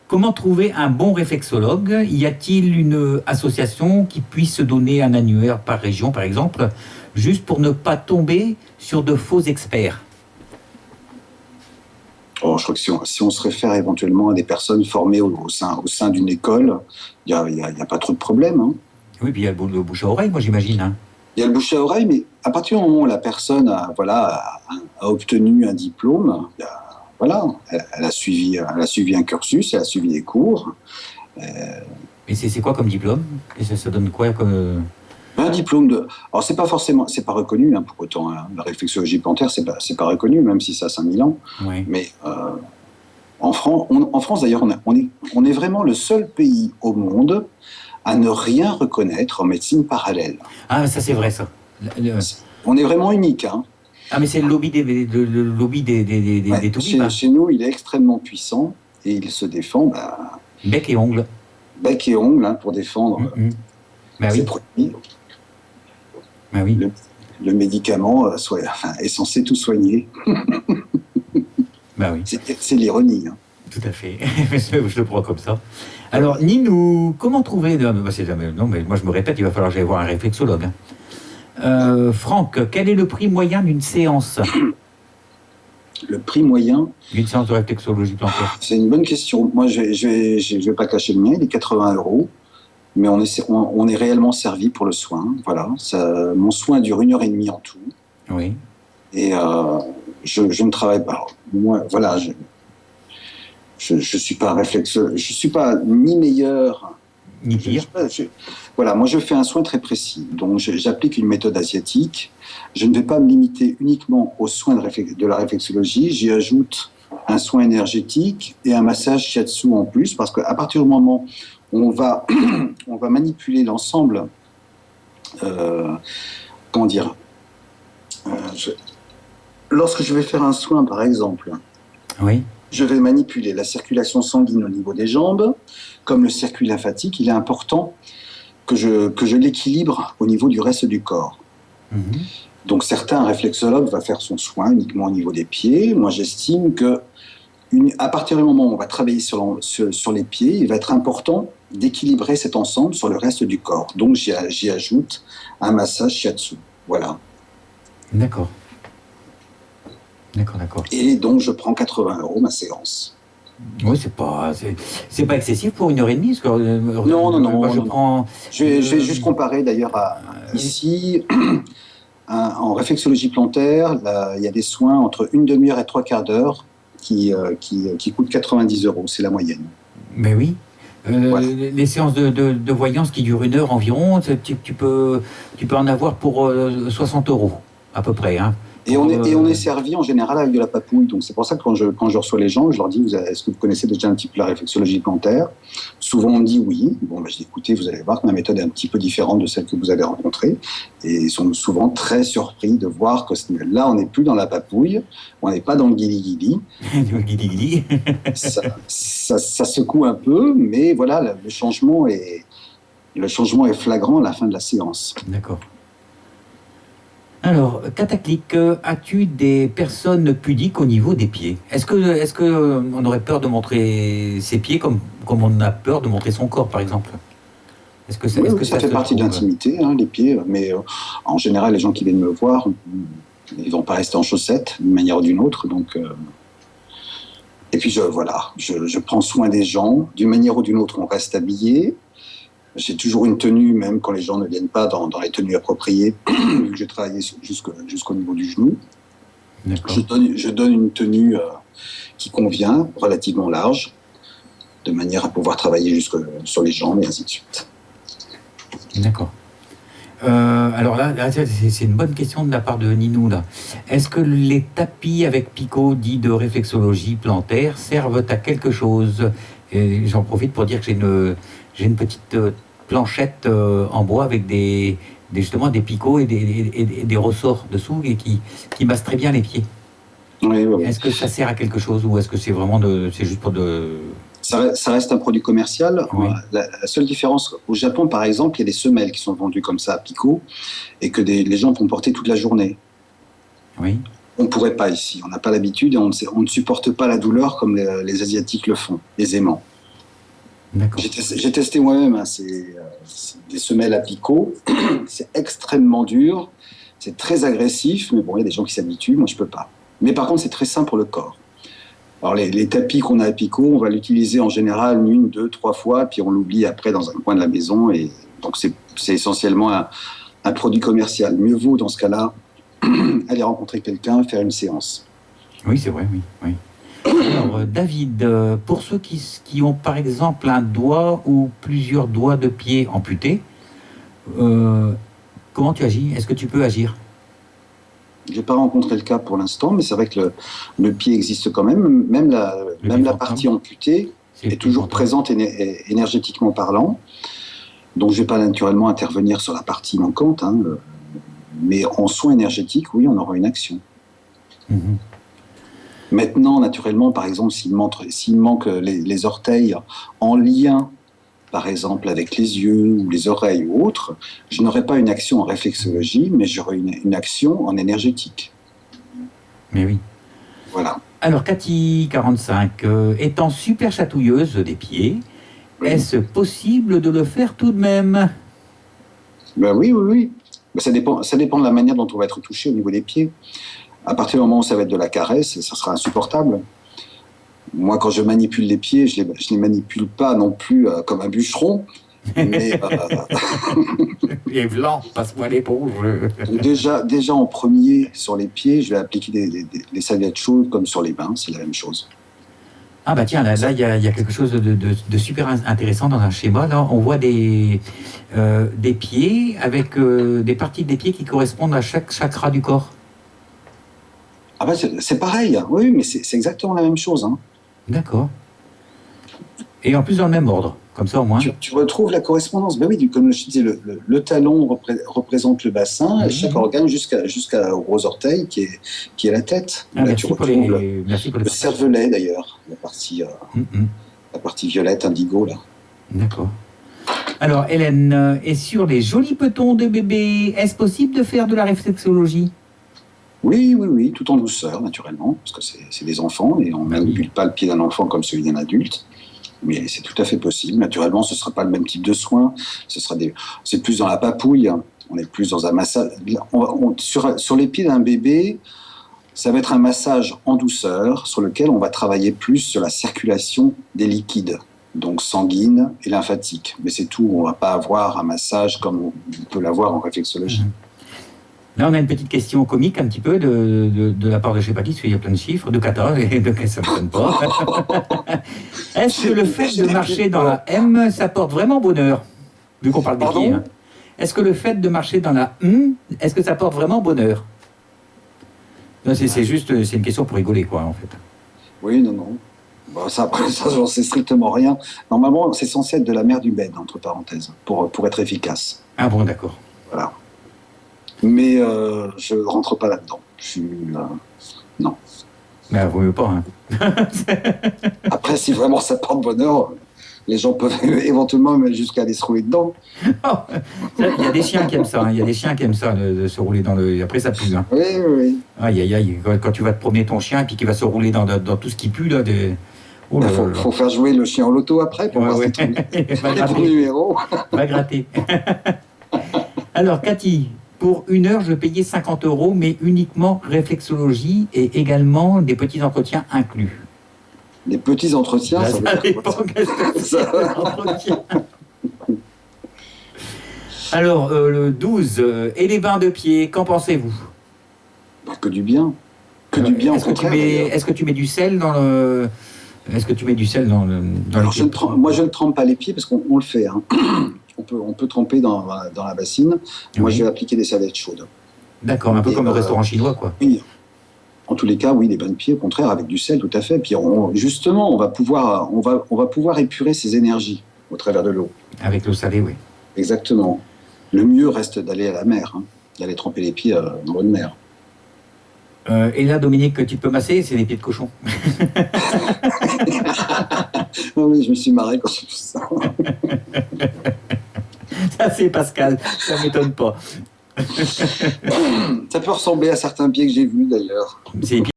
comment trouver un bon réflexologue? Y a-t-il une association qui puisse donner un annuaire par région, par exemple, juste pour ne pas tomber sur de faux experts? Oh, je crois que si on se réfère éventuellement à des personnes formées au sein d'une école, il n'y a pas trop de problème. Hein. Oui, puis il y a le bouche à oreille, moi j'imagine. Hein. Il y a le bouche à oreille, mais à partir du moment où la personne a obtenu un diplôme, elle a suivi un cursus, elle a suivi des cours. Et c'est quoi comme diplôme? Et ça donne quoi comme... Un diplôme de... Alors, c'est pas reconnu hein, pour autant. Hein. La réflexologie plantaire, c'est pas reconnu, même si ça a 5000 ans. Oui. Mais en France, d'ailleurs, on est vraiment le seul pays au monde à ne rien reconnaître en médecine parallèle. Ah, ça c'est vrai, ça. On est vraiment unique. Hein. Ah, mais c'est le lobby des toubibs. Chez nous, il est extrêmement puissant et il se défend... bec et ongles. Bec et ongles hein, pour défendre ses produits. Oui. Le médicament est censé tout soigner. Oui. C'est l'ironie. Hein. Tout à fait. Je le prends comme ça. Alors, Ninou, comment trouver... Non, mais moi je me répète, il va falloir que j'aille voir un réflexologue. Hein. Franck, quel est le prix moyen d'une séance? Le prix moyen d'une séance de réflexologie plantaire? C'est une bonne question. Moi, je vais pas cacher le mien, il est 80 €. Mais on est réellement servi pour le soin. Voilà. Mon soin dure 1h30 en tout. Oui. Et je ne travaille pas. Alors, moi, voilà, je suis pas un réflexologue. Je suis pas ni meilleur ni pire. Voilà, moi je fais un soin très précis. Donc j'applique une méthode asiatique. Je ne vais pas me limiter uniquement aux soins de la réflexologie. J'y ajoute un soin énergétique et un massage shiatsu en plus, parce qu'à partir du moment où on va manipuler l'ensemble, comment dire, lorsque je vais faire un soin, par exemple, oui. Je vais manipuler la circulation sanguine au niveau des jambes, comme le circuit lymphatique. Il est important que je l'équilibre au niveau du reste du corps. Mhm. Donc certains réflexologues vont faire son soin uniquement au niveau des pieds. Moi, j'estime que à partir du moment où on va travailler sur les pieds, il va être important d'équilibrer cet ensemble sur le reste du corps. Donc j'y ajoute un massage shiatsu. Voilà. D'accord. D'accord. Et donc je prends 80 € ma séance. Oui, c'est pas excessif pour 1h30, parce que Non. moi, je prends. Je vais juste comparer d'ailleurs ici. En réflexologie plantaire, là, il y a des soins entre une demi-heure et 3/4 d'heure qui coûtent 90 €. C'est la moyenne. Mais oui. Voilà. Les séances de voyance qui durent 1 heure environ, tu peux en avoir pour 60 € à peu près. Hein. Et on est servi en général avec de la papouille. Donc c'est pour ça que quand je reçois les gens, je leur dis est-ce que vous connaissez déjà un petit peu la réflexologie plantaire? Souvent on me dit oui. Bon, je dis écoutez, vous allez voir que ma méthode est un petit peu différente de celle que vous avez rencontrée. Et ils sont souvent très surpris de voir que là on n'est plus dans la papouille, on n'est pas dans le guili-guili. Le guili-guili. ça secoue un peu, mais voilà, le changement est flagrant à la fin de la séance. D'accord. Alors, Cataclic, as-tu des personnes pudiques au niveau des pieds? Est-ce que on aurait peur de montrer ses pieds comme on a peur de montrer son corps, par exemple? Ça fait partie de l'intimité, hein, les pieds. Mais en général, les gens qui viennent me voir, ils ne vont pas rester en chaussettes d'une manière ou d'une autre. Donc, et puis je prends soin des gens. D'une manière ou d'une autre, on reste habillé. J'ai toujours une tenue, même quand les gens ne viennent pas dans les tenues appropriées, vu que j'ai travaillé jusqu'au niveau du genou. Je donne une tenue qui convient, relativement large, de manière à pouvoir travailler sur les jambes et ainsi de suite. D'accord. Alors là, c'est une bonne question de la part de Ninou, là. Est-ce que les tapis avec picot dits de réflexologie plantaire servent à quelque chose? Et j'en profite pour dire que j'ai une petite planchette en bois avec justement des picots et des ressorts dessous et qui massent très bien les pieds. Oui. Est-ce que ça sert à quelque chose ou est-ce que c'est vraiment c'est juste pour de... Ça reste un produit commercial. Oui. La seule différence, au Japon par exemple, il y a des semelles qui sont vendues comme ça à picot et que les gens vont porter toute la journée. Oui. On ne pourrait pas ici, on n'a pas l'habitude et on ne supporte pas la douleur comme les Asiatiques le font, aisément. D'accord. J'ai testé moi-même, hein, c'est des semelles à picot, c'est extrêmement dur, c'est très agressif, mais bon, il y a des gens qui s'habituent, moi je ne peux pas. Mais par contre, c'est très sain pour le corps. Alors les tapis qu'on a à picot, on va l'utiliser en général 1, 2, 3 fois, puis on l'oublie après dans un coin de la maison, et donc c'est essentiellement un produit commercial. Mieux vaut dans ce cas-là aller rencontrer quelqu'un, faire une séance. Oui, c'est vrai, oui. Alors, David, pour ceux qui ont par exemple un doigt ou plusieurs doigts de pied amputés, comment tu agis? Est-ce que tu peux agir? Je n'ai pas rencontré le cas pour l'instant, mais c'est vrai que le pied existe quand même. Même la partie amputée est toujours présente énergétiquement parlant. Donc je ne vais pas naturellement intervenir sur la partie manquante, hein, mais en soins énergétiques, oui, on aura une action. Mm-hmm. Maintenant, naturellement, par exemple, s'il manque les orteils en lien, par exemple, avec les yeux ou les oreilles ou autres, je n'aurai pas une action en réflexologie, mais j'aurai une action en énergétique. Mais oui. Voilà. Alors, Cathy, 45, étant super chatouilleuse des pieds, oui. Est-ce possible de le faire tout de même? Ben oui. Ben ça dépend de la manière dont on va être touché au niveau des pieds. À partir du moment où ça va être de la caresse, ça sera insupportable. Moi, quand je manipule les pieds, je les manipule pas non plus comme un bûcheron. Mais les blancs, passe-moi l'épaule. Déjà en premier, sur les pieds, je vais appliquer des serviettes chaudes comme sur les mains, c'est la même chose. Ah bah tiens, là il y a quelque chose de super intéressant dans un schéma. Là, on voit des pieds avec des parties des pieds qui correspondent à chaque chakra du corps. Ah bah c'est pareil, oui, mais c'est exactement la même chose. Hein. D'accord. Et en plus dans le même ordre, comme ça au moins. Tu retrouves la correspondance. Ben oui, comme je disais, le talon représente le bassin, et chaque organe jusqu'au gros orteil qui est la tête. Ah, là, tu retrouves merci pour les le cervelet d'ailleurs, la partie violette, indigo là. D'accord. Alors Hélène, et sur les jolis petons de bébé, est-ce possible de faire de la réflexologie? Oui, tout en douceur naturellement, parce que c'est des enfants et on ne manipule pas le pied d'un enfant comme celui d'un adulte. Mais c'est tout à fait possible. Naturellement, ce ne sera pas le même type de soin. C'est plus dans la papouille. On est plus dans un massage. Sur les pieds d'un bébé, ça va être un massage en douceur sur lequel on va travailler plus sur la circulation des liquides, donc sanguine et lymphatique. Mais c'est tout. On ne va pas avoir un massage comme on peut l'avoir en réflexologie. Là, on a une petite question comique un petit peu de la part de chez Patrice, parce qu'il y a plein de chiffres, de 14, et de ça ne m'étonne pas. Est-ce que le fait de marcher dans la M, ça porte vraiment bonheur? Vu qu'on parle des pieds. Hein. Est-ce que le fait de marcher dans la M, est-ce que ça porte vraiment bonheur? C'est juste, c'est une question pour rigoler, quoi, en fait. Oui, non. Bon, ça, j'en sais strictement rien. Normalement, c'est censé être de la mère du bed, entre parenthèses, pour être efficace. Ah bon, d'accord. Voilà. Mais je ne rentre pas là-dedans. Non. Mais vaut mieux pas. Hein. Après, si vraiment ça porte bonheur, les gens peuvent éventuellement même jusqu'à aller se rouler dedans. Il y a des chiens qui aiment ça. Hein. Il y a des chiens qui aiment ça, de se rouler dans le... Après, ça pue. Hein. Oui. Aïe. Quand tu vas te promener ton chien et qu'il va se rouler dans tout ce qui pue, là... Il faut faire jouer le chien en loto après pour voir ton numéro. Va gratter. Alors, Cathy, pour 1 heure, je payais 50 €, mais uniquement réflexologie et également des petits entretiens inclus. Les petits entretiens, ça dépend entretiens. Alors, le 12, et les bains de pied, qu'en pensez-vous? Que du bien. Du bien, Est-ce que tu mets du sel dans le... Est-ce que tu mets du sel dans le... Alors, moi, je ne trempe pas les pieds parce qu'on le fait. Hein. On peut tremper dans la bassine. Moi, je vais appliquer des serviettes chaudes. D'accord, un peu comme le restaurant chinois, quoi. Oui. En tous les cas, oui, les bains de pied, au contraire, avec du sel, tout à fait. Puis justement, on va pouvoir épurer ses énergies au travers de l'eau. Avec l'eau salée, oui. Exactement. Le mieux reste d'aller à la mer, hein, d'aller tremper les pieds dans l'eau de mer. Et là, Dominique, que tu peux masser, c'est des pieds de cochon. Oui, je me suis marré quand j'ai vu ça. Ça, c'est Pascal, ça ne m'étonne pas. Ça peut ressembler à certains pieds que j'ai vus, d'ailleurs. C'est les pieds.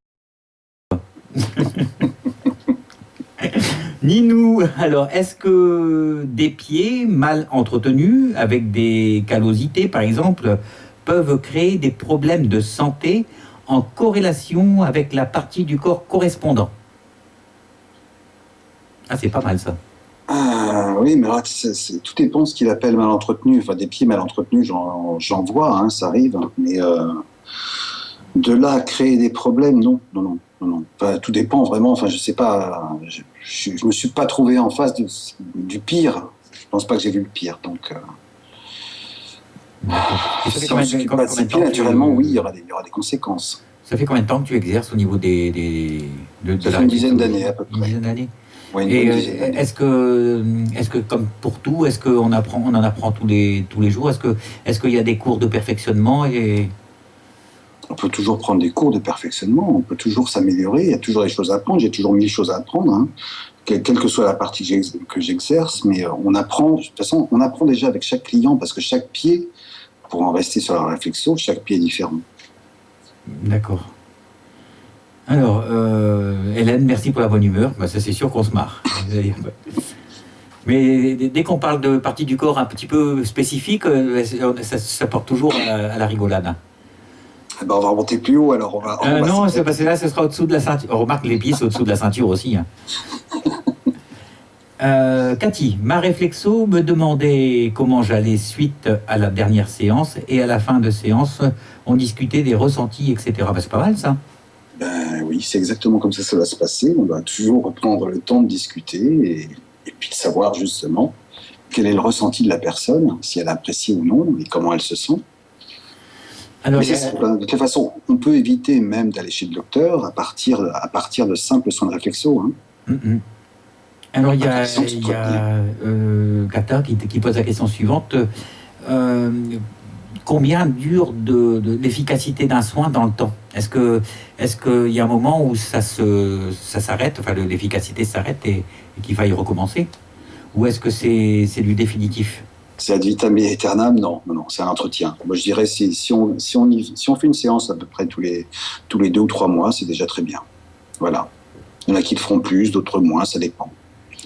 Ninou, alors, est-ce que des pieds mal entretenus, avec des callosités, par exemple, peuvent créer des problèmes de santé en corrélation avec la partie du corps correspondant? Ah, c'est pas mal, ça. Oui, mais alors, tout dépend de ce qu'il appelle mal entretenu. Enfin, des pieds mal entretenus, j'en vois, hein, ça arrive. Mais de là à créer des problèmes, non. Enfin, tout dépend vraiment. Enfin, je sais pas. Je me suis pas trouvé en face du pire. Je pense pas que j'ai vu le pire. Donc, si on ne s'occupe pas de ces pieds, naturellement, oui, il y aura des conséquences. Ça fait combien de temps que tu exerces au niveau de ça fait une dizaine d'années à peu près. Une dizaine d'années. Ouais, et est-ce que comme pour tout, est-ce qu'on on en apprend tous les jours? Est-ce qu'il y a des cours de perfectionnement et... On peut toujours prendre des cours de perfectionnement, on peut toujours s'améliorer, il y a toujours des choses à apprendre, j'ai toujours 1000 choses à apprendre, hein, quelle que soit la partie que j'exerce, mais on apprend, de toute façon, on apprend déjà avec chaque client, parce que chaque pied, pour en rester sur la réflexion, chaque pied est différent. D'accord. Alors, Hélène, merci pour la bonne humeur. Bah, ça, c'est sûr qu'on se marre. Mais dès qu'on parle de partie du corps un petit peu spécifique, ça porte toujours à la rigolade. Ben, on va remonter plus haut, alors non, c'est parce que là, ce sera au-dessous de la ceinture. On remarque les pieds, c'est au-dessous de la ceinture aussi. Hein. Cathy, ma réflexo me demandait comment j'allais suite à la dernière séance, et à la fin de séance, on discutait des ressentis, etc. Ben, c'est pas mal, ça. Ben oui, c'est exactement comme ça va se passer. On va toujours prendre le temps de discuter et puis de savoir justement quel est le ressenti de la personne, si elle apprécie ou non, et comment elle se sent. Alors, de toute façon, on peut éviter même d'aller chez le docteur à partir de simples soins de réflexo. Hein. Alors, il y a, Attention, c'est Kata qui pose la question suivante. Euh, Combien dure de l'efficacité d'un soin dans le temps? Est-ce qu'il y a un moment où ça s'arrête, enfin l'efficacité s'arrête et qu'il faille recommencer? Ou est-ce que c'est du définitif? C'est ad vitam aeternam, non, c'est un entretien. Moi, je dirais, si on fait une séance à peu près tous les 2 ou 3 mois, c'est déjà très bien. Voilà. Il y en a qui le feront plus, d'autres moins, ça dépend.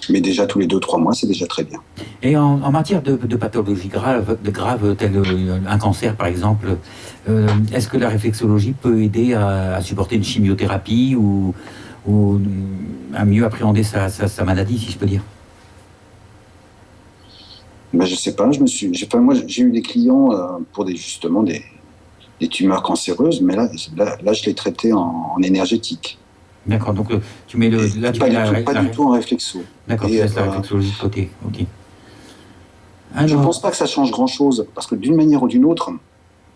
Mais déjà, tous les 2 ou 3 mois, c'est déjà très bien. Et en matière de pathologies graves telles un cancer par exemple, est-ce que la réflexologie peut aider à supporter une chimiothérapie ou à mieux appréhender sa maladie, si je peux dire? Mais je sais pas, moi, j'ai eu des clients pour justement des tumeurs cancéreuses, mais là je l'ai traité en énergétique. D'accord, donc tu mets là tu Pas mets du tout en réflexo. D'accord, tu laisses la réflexologie de côté. Ok. Je Alors, pense pas que ça change grand-chose, parce que d'une manière ou d'une autre,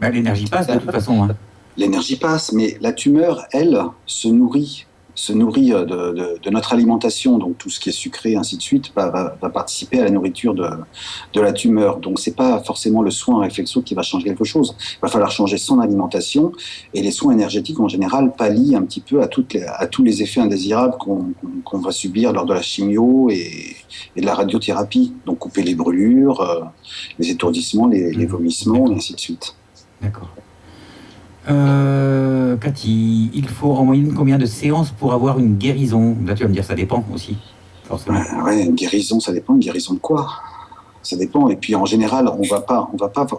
l'énergie passe de toute façon. Hein. l'énergie passe, mais la tumeur, elle, se nourrit de notre alimentation, donc tout ce qui est sucré, ainsi de suite, va participer à la nourriture de la tumeur. Donc c'est pas forcément le soin réflexo qui va changer quelque chose. Il va falloir changer son alimentation, et les soins énergétiques en général pallient un petit peu à tous les effets indésirables qu'on va subir lors de la chimio et de la radiothérapie. Donc couper les brûlures, les étourdissements, les vomissements, et ainsi de suite. D'accord. Cathy, il faut en moyenne combien de séances pour avoir une guérison? Là, tu vas me dire, ça dépend aussi, forcément. Ouais, une guérison, ça dépend. Une guérison de quoi? Ça dépend. Et puis, en général, on va pas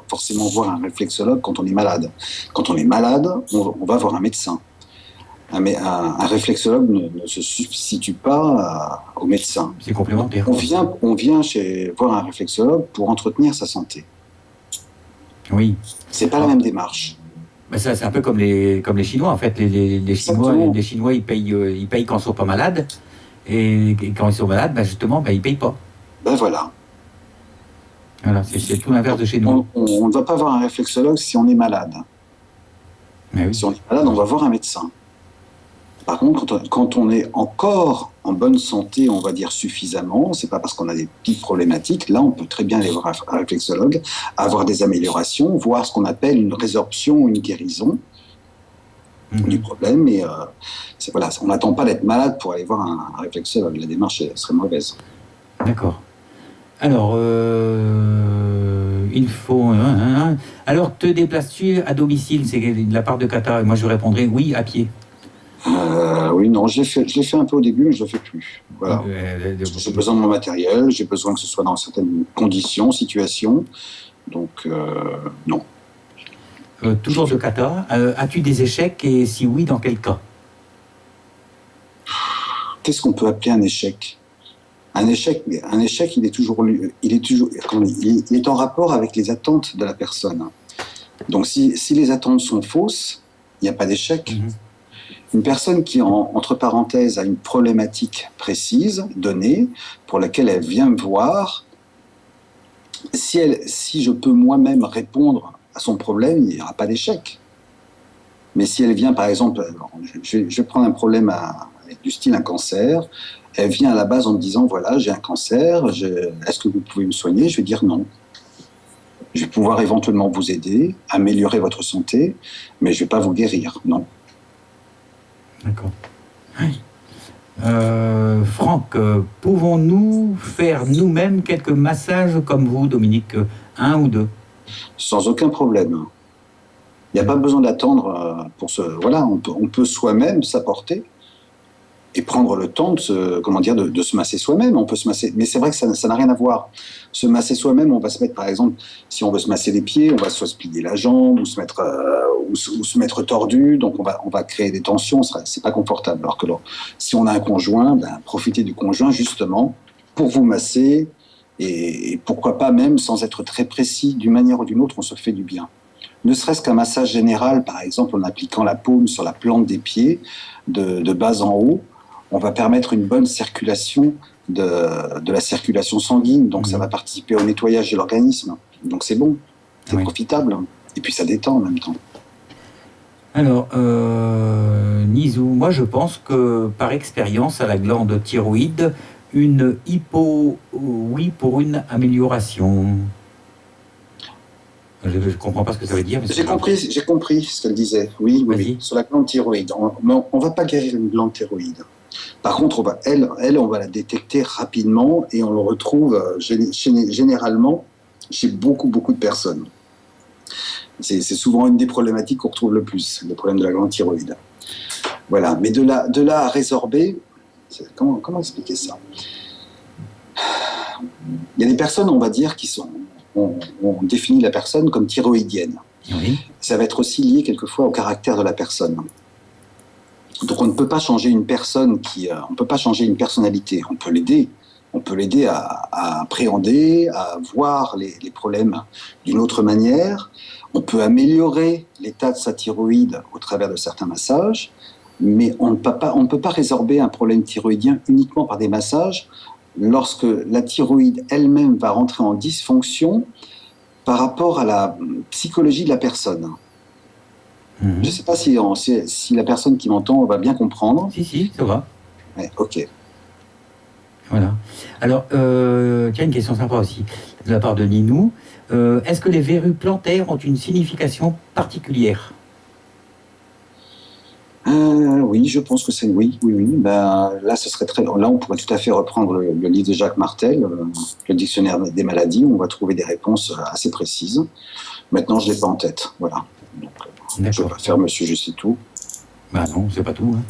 forcément voir un réflexologue quand on est malade. Quand on est malade, on va voir un médecin. Un réflexologue ne se substitue pas au médecin. C'est complémentaire. On vient voir un réflexologue pour entretenir sa santé. Oui. C'est pas la même démarche. Ben ça, c'est un peu comme les Chinois, en fait. Les Chinois, ils payent quand ils sont pas malades. Et quand ils sont malades, ben justement, ben, ils payent pas. Ben voilà. Voilà, c'est tout l'inverse de chez nous. On ne va pas voir un réflexologue si on est malade. Mais oui. Si on est malade, on va voir un médecin. Par contre, quand on est encore en bonne santé, on va dire suffisamment, c'est pas parce qu'on a des petites problématiques, là on peut très bien aller voir un réflexologue, avoir des améliorations, voir ce qu'on appelle une résorption ou une guérison du problème. Et voilà, on n'attend pas d'être malade pour aller voir un réflexologue, la démarche serait mauvaise. D'accord. Alors, il faut... Alors, te déplaces-tu à domicile? C'est de la part de Kata. Moi, je répondrai oui, à pied. Oui, non, je l'ai fait un peu au début, mais je ne le fais plus. Voilà. J'ai besoin de mon matériel, j'ai besoin que ce soit dans certaines conditions, situations. Donc, non. Toujours de Kata. As-tu des échecs et si oui, dans quel cas? Qu'est-ce qu'on peut appeler un échec? Un échec, il est en rapport avec les attentes de la personne. Donc, si les attentes sont fausses, il n'y a pas d'échec. Une personne qui, entre parenthèses, a une problématique précise, donnée, pour laquelle elle vient me voir, si je peux moi-même répondre à son problème, il n'y aura pas d'échec. Mais si elle vient, par exemple, je vais prendre un problème du style un cancer, elle vient à la base en me disant, voilà, j'ai un cancer, est-ce que vous pouvez me soigner? Je vais dire non. Je vais pouvoir éventuellement vous aider, améliorer votre santé, mais je ne vais pas vous guérir, non. D'accord. Franck, pouvons-nous faire nous-mêmes quelques massages comme vous, Dominique? 1 ou 2? Sans aucun problème. Il n'y a pas besoin d'attendre pour Voilà, on peut soi-même s'apporter et prendre le temps de se masser soi-même. On peut se masser, mais c'est vrai que ça n'a rien à voir. Se masser soi-même, on va se mettre, par exemple, si on veut se masser les pieds, on va soit se plier la jambe ou se mettre tordu, donc on va créer des tensions, c'est pas confortable. Alors que si on a un conjoint, profitez du conjoint justement pour vous masser et pourquoi pas même sans être très précis, d'une manière ou d'une autre, on se fait du bien. Ne serait-ce qu'un massage général, par exemple, en appliquant la paume sur la plante des pieds, de bas en haut, on va permettre une bonne circulation de la circulation sanguine, donc ça va participer au nettoyage de l'organisme. Donc c'est bon, c'est profitable, et puis ça détend en même temps. Alors, Nizou, moi je pense que par expérience à la glande thyroïde, une hypo, oui, pour une amélioration. Je ne comprends pas ce que ça veut dire. J'ai compris ce qu'elle disait. Oui, oui, sur la glande thyroïde. On ne va pas guérir une glande thyroïde. Par contre, on va la détecter rapidement et on le retrouve généralement chez beaucoup de personnes. C'est souvent une des problématiques qu'on retrouve le plus, le problème de la glande thyroïde. Voilà, mais de là à résorber, comment expliquer ça? Il y a des personnes, on va dire, on définit la personne comme thyroïdienne. Oui. Ça va être aussi lié quelquefois au caractère de la personne. Donc on ne peut pas changer une personne on ne peut pas changer une personnalité. On peut l'aider à appréhender, à voir les problèmes d'une autre manière. On peut améliorer l'état de sa thyroïde au travers de certains massages, mais on ne peut pas résorber un problème thyroïdien uniquement par des massages lorsque la thyroïde elle-même va rentrer en dysfonction par rapport à la psychologie de la personne. Je ne sais pas si la personne qui m'entend va bien comprendre. Si, ça va. Ouais, ok. Voilà. Alors, tiens, une question sympa aussi, de la part de Ninou. Est-ce que les verrues plantaires ont une signification particulière? Oui, je pense que c'est oui. Ben, là, on pourrait tout à fait reprendre le livre de Jacques Martel, le dictionnaire des maladies, où on va trouver des réponses assez précises. Maintenant, je l'ai pas en tête. Voilà. Donc, je ne vais pas faire monsieur, je sais tout. Bah non, c'est pas tout. Hein.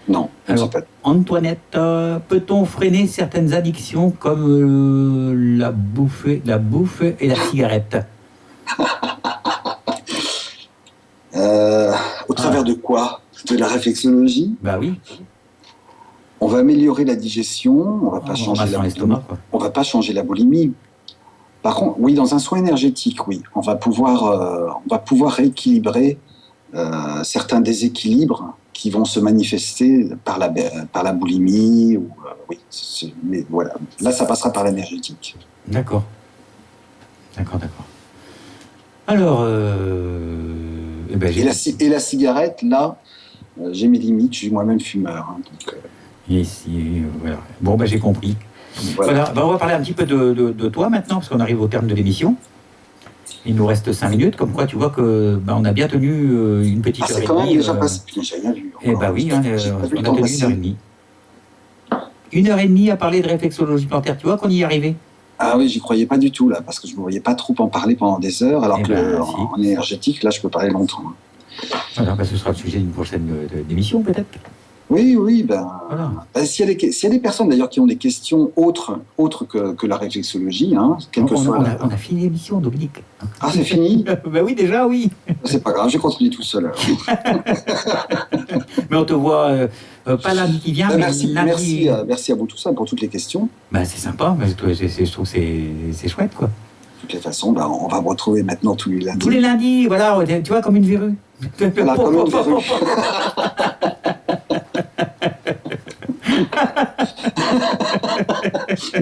Non, alors, c'est pas tout. Antoinette, peut-on freiner certaines addictions comme la bouffe et la cigarette? Au travers de quoi? De la réflexologie? Bah oui. On va améliorer la digestion, on va pas changer on va pas changer la boulimie. Par contre, oui, dans un soin énergétique, oui, on va pouvoir rééquilibrer certains déséquilibres qui vont se manifester par la boulimie. Oui, mais voilà, là, ça passera par l'énergétique. D'accord. Alors, et la cigarette, là, j'ai mes limites, je suis moi-même fumeur. Hein, donc, voilà. Bon, j'ai compris. Voilà. On va parler un petit peu de toi maintenant, parce qu'on arrive au terme de l'émission. Il nous reste 5 minutes, comme quoi tu vois que on a bien tenu une petite heure et demie. C'est quand même déjà passé. J'ai rien vu. Oui, on a tenu 1h30. 1h30 à parler de réflexologie plantaire. Tu vois qu'on y est arrivé? Ah oui, j'y croyais pas du tout là, parce que je ne me voyais pas trop en parler pendant des heures, alors en énergétique, là, je peux parler longtemps. Alors, ce sera le sujet d'une prochaine émission, peut-être. Oui, voilà. S'il y a des personnes d'ailleurs qui ont des questions autres que la réflexologie, hein, on a fini l'émission, Dominique. Ah, c'est fini? Oui, déjà, oui. C'est pas grave, je continue tout seul. Mais on te voit pas lundi qui vient, mais merci à vous tous pour toutes les questions. C'est sympa, je trouve que c'est chouette, quoi. De toutes les façons, on va me retrouver maintenant tous les lundis. Tous les lundis, voilà, tu vois, comme une verrue. Voilà, comme une verrue.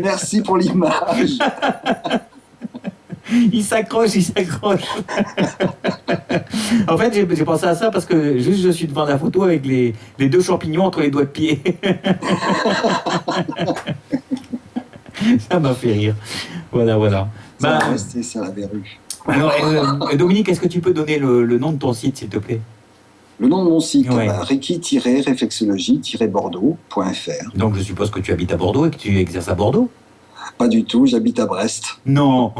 Merci pour l'image. Il s'accroche. En fait, j'ai pensé à ça parce que juste je suis devant la photo avec les 2 champignons entre les doigts de pied. Ça m'a fait rire. Voilà. Ça va rester ça, la verrue. Alors, Dominique, est-ce que tu peux donner le nom de ton site, s'il te plaît? Le nom de mon site, reiki-réflexologie-bordeaux.fr. Donc je suppose que tu habites à Bordeaux et que tu exerces à Bordeaux? Pas du tout, j'habite à Brest. Non.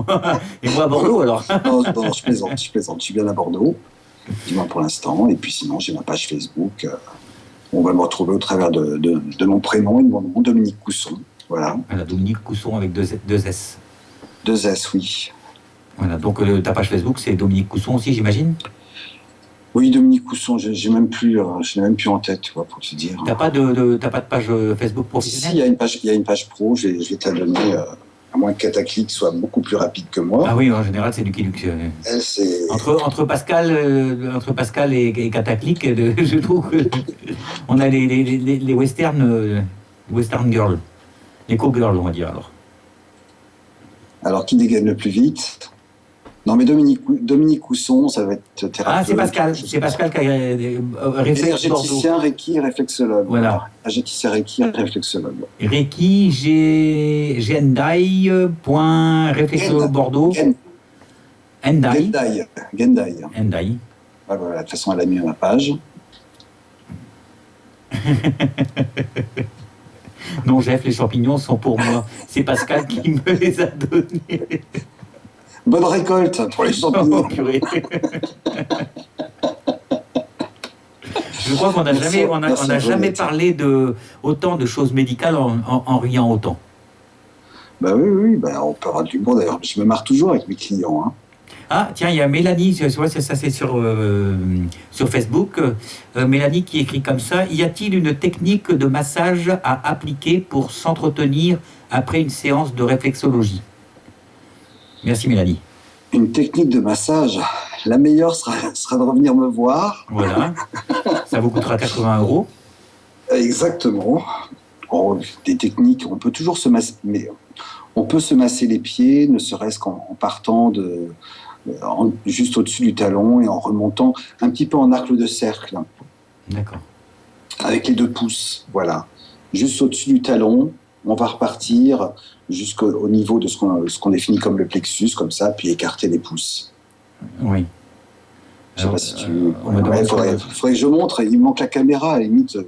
Et moi à Bordeaux alors? Non, je plaisante. Je suis bien à Bordeaux, du moins pour l'instant. Et puis sinon, j'ai ma page Facebook. On va me retrouver au travers de mon prénom et de mon nom, Dominique Cousson. Voilà. Dominique Cousson avec 2 S. 2 S, oui. Voilà, donc ta page Facebook, c'est Dominique Cousson aussi, j'imagine? Oui, Dominique Cousson, je l'ai même plus en tête, tu vois, pour te dire. T'as pas de page Facebook professionnelle? Si, il y a une page pro, je vais te la donner, à moins que Cataclic soit beaucoup plus rapide que moi. Ah oui, en général, c'est Lucky Luke. Entre Pascal et Cataclic, je trouve qu'on a les western girls, les co-girls, on va dire alors. Alors, qui dégaine le plus vite? Non, mais Dominique Cousson, ça va être thérapeute. Ah, c'est Pascal. C'est Pascal qui a réfléchi. Énergéticien, Reiki, réflexologue. Voilà. Énergéticien, Reiki, réflexologue. Reiki, Gendai.réflexologue Bordeaux. Gendai. Gendai. Voilà, de toute façon, elle a mis à ma page. Non, Jeff, les champignons sont pour moi. C'est Pascal qui me les a donnés. Bonne récolte pour les champignons. Oh, purée. Je crois qu'on n'a jamais parlé de autant de choses médicales en riant autant. Bah oui, on peut avoir de l'humour d'ailleurs. Je me marre toujours avec mes clients. Hein. Ah, tiens, il y a Mélanie, ça c'est sur Facebook. Mélanie qui écrit comme ça: y a-t-il une technique de massage à appliquer pour s'entretenir après une séance de réflexologie? Merci Mélanie. Une technique de massage, la meilleure sera de revenir me voir. Voilà, ça vous coûtera 80 €. Exactement. Des techniques, on peut toujours se masser, mais on peut se masser les pieds, ne serait-ce qu'en partant juste au-dessus du talon et en remontant un petit peu en arc de cercle. D'accord. Avec les 2 pouces, voilà. Juste au-dessus du talon, on va repartir jusqu'au niveau de ce qu'on définit comme le plexus, comme ça, puis écarter les pouces. Oui. Je sais pas si tu... Il faudrait que je montre, il me manque la caméra, à la limite.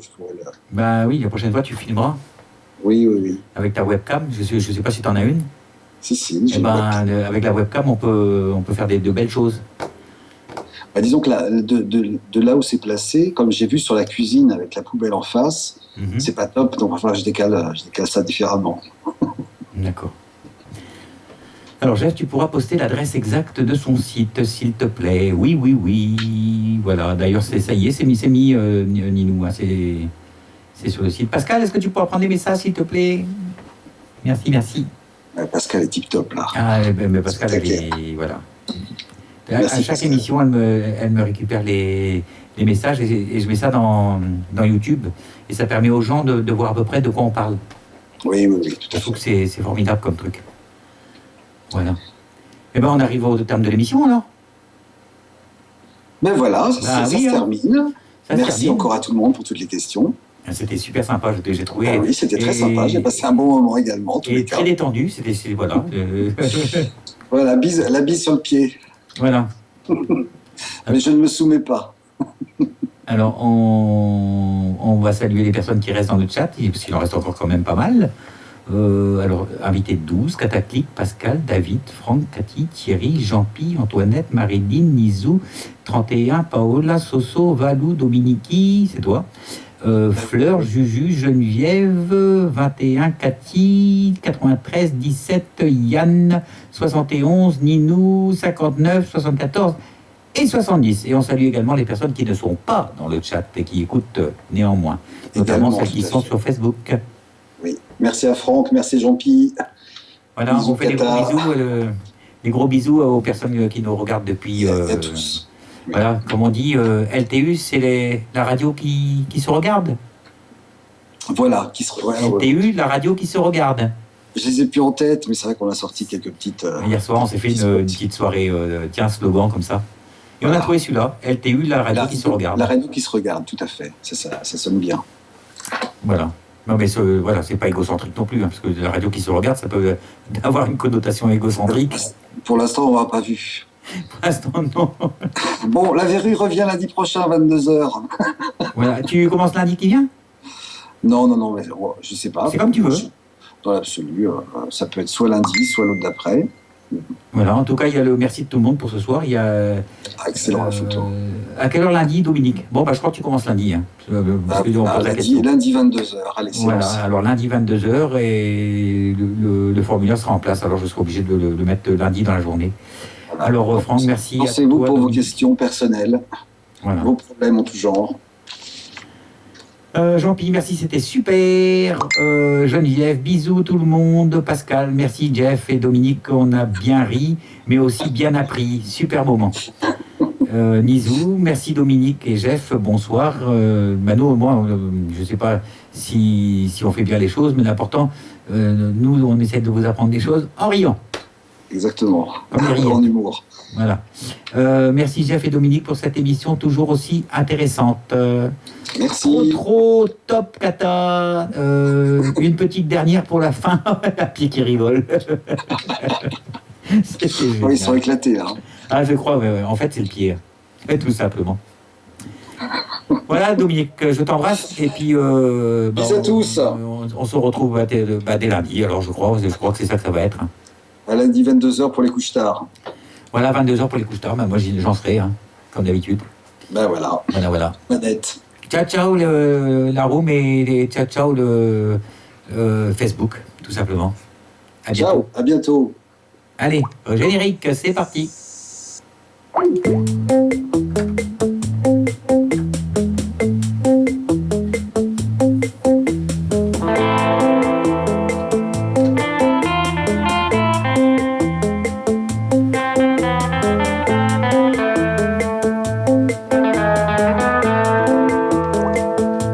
Bah oui, la prochaine fois tu filmeras. Oui. Avec ta webcam, je sais pas si tu en as une. Si, j'ai avec la webcam, on peut faire de belles choses. Bah, disons que de là où c'est placé, comme j'ai vu sur la cuisine avec la poubelle en face, c'est pas top, donc enfin, je décale ça différemment. D'accord. Alors Jeff, tu pourras poster l'adresse exacte de son site, s'il te plaît. Oui. Voilà, d'ailleurs, ça y est, c'est mis Ninou, hein, c'est sur le site. Pascal, est-ce que tu pourras prendre des messages, s'il te plaît? Merci. Pascal est tip-top, là. Ah, mais Pascal, voilà. Merci, à chaque Pascal. Émission, elle me récupère les messages et je mets ça dans YouTube. Et ça permet aux gens de voir à peu près de quoi on parle. Oui, tout à fait. Je trouve que c'est formidable comme truc. Voilà. Eh bien, on arrive au terme de l'émission, alors. Ben voilà, ça se termine. Merci encore à tout le monde pour toutes les questions. C'était super sympa, j'ai trouvé. Ah oui, c'était très sympa. J'ai passé un bon moment également. Et très détendu, voilà. Voilà, la bise sur le pied. Voilà. Mais je ne me soumets pas. Alors, on va saluer les personnes qui restent dans le chat, parce qu'il en reste encore quand même pas mal. Alors, invité de 12, Cataclic, Pascal, David, Franck, Cathy, Thierry, Jean-Pi, Antoinette, Maridine, Nizou, 31, Paola, Soso, Valou, Dominiki, c'est toi. Fleur, Juju, Geneviève, 21, Cathy, 93, 17, Yann, 71, Ninou, 59, 74 et 70. Et on salue également les personnes qui ne sont pas dans le chat et qui écoutent néanmoins, notamment celles qui sont sur Facebook. Oui, merci à Franck, merci Jean-Pi. Voilà, on fait des gros bisous aux personnes qui nous regardent depuis... à tous. Voilà, comme on dit, LTU, c'est la radio qui se regarde. Voilà, LTU, la radio qui se regarde. Je les ai plus en tête, mais c'est vrai qu'on a sorti quelques petites... Hier soir, on s'est fait une petite soirée, tiens, slogan comme ça. Et on a trouvé celui-là, LTU, la radio qui se regarde. La radio qui se regarde, tout à fait. Ça sonne bien. Voilà. Non, mais voilà, c'est pas égocentrique non plus, hein, parce que la radio qui se regarde, ça peut avoir une connotation égocentrique. Pour l'instant, on n'a pas vu. Pour l'instant, non. Bon, la verrue revient lundi prochain à 22h. Voilà. Tu commences lundi qui vient? Non, mais je sais pas. C'est comme tu veux. Dans l'absolu, ça peut être soit lundi, soit l'autre d'après. Voilà, en tout cas, il y a le merci de tout le monde pour ce soir. Il y a... excellent, la photo. À quelle heure lundi, Dominique? Bon, je crois que tu commences lundi. Hein, lundi 22h, allez, voilà, alors lundi 22h et le formulaire sera en place. Alors je serai obligé de le mettre lundi dans la journée. Voilà. Alors Franck, merci. Pensez-vous pour Dominique. Vos questions personnelles, voilà. Vos problèmes en tout genre. Jean-Pierre, merci, c'était super. Geneviève, bisous tout le monde. Pascal, merci. Jeff et Dominique, on a bien ri, mais aussi bien appris. Super moment. Nizou, merci Dominique et Jeff, bonsoir. Mano, moi, je ne sais pas si on fait bien les choses, mais l'important, nous, on essaie de vous apprendre des choses en riant. Exactement. Comme les rillettes. En humour. Voilà. Merci Jeff et Dominique pour cette émission toujours aussi intéressante. Merci. Trop top, Kata. Une petite dernière pour la fin. La pied qui rigole. Ils sont éclatés. Hein. Ah, je crois, ouais. En fait, c'est le pied. Et tout simplement. Voilà, Dominique, je t'embrasse. Et puis, Bisous à tous. On se retrouve dès lundi. Alors, je crois que c'est ça que ça va être. À lundi 22h pour les couches tard. Voilà, 22h pour les couches tard. Moi, j'en serai, hein, comme d'habitude. Ben voilà. Voilà. Manette. Ciao, ciao, la room et ciao, ciao, le Facebook, tout simplement. À bientôt. Ciao, à bientôt. Allez, au générique, c'est parti.